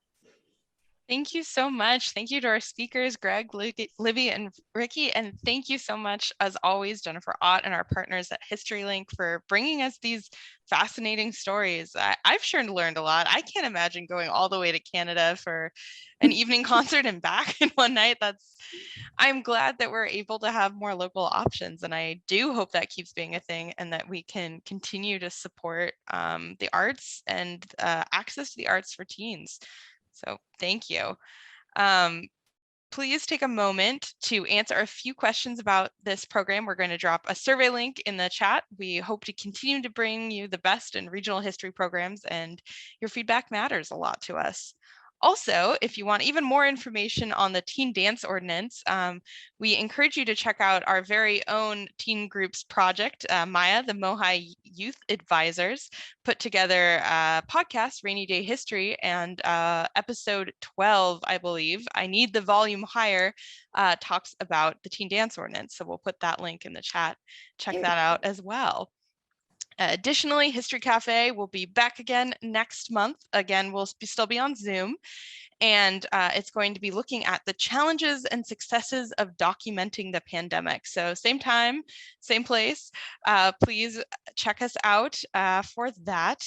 Thank you so much. Thank you to our speakers, Greg, Libby, and Ricky. And thank you so much, as always, Jennifer Ott and our partners at HistoryLink for bringing us these fascinating stories. I've sure learned a lot. I can't imagine going all the way to Canada for an evening concert and back in one night. I'm glad that we're able to have more local options. And I do hope that keeps being a thing and that we can continue to support the arts and access to the arts for teens. So thank you. Please take a moment to answer a few questions about this program. We're going to drop a survey link in the chat. We hope to continue to bring you the best in regional history programs, and your feedback matters a lot to us. Also, if you want even more information on the Teen Dance Ordinance, we encourage you to check out our very own teen groups project. Maya, the MOHAI Youth Advisors, put together a podcast, Rainy Day History, and episode 12, I believe, I Need the Volume Higher, talks about the Teen Dance Ordinance. So we'll put that link in the chat. Check that out as well. Additionally, History Cafe will be back again next month. Again, we'll still be on Zoom, and it's going to be looking at the challenges and successes of documenting the pandemic. So same time, same place. Please check us out for that.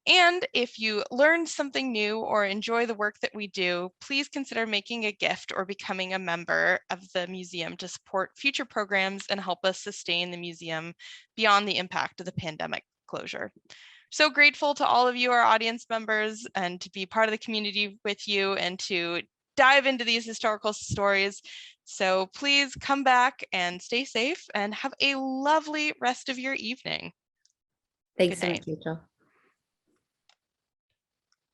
And if you learned something new or enjoy the work that we do, please consider making a gift or becoming a member of the museum to support future programs and help us sustain the museum beyond the impact of the pandemic closure. So grateful to all of you, our audience members, and to be part of the community with you and to dive into these historical stories. So please come back and stay safe and have a lovely rest of your evening. Thanks Good so night. much, Rachel.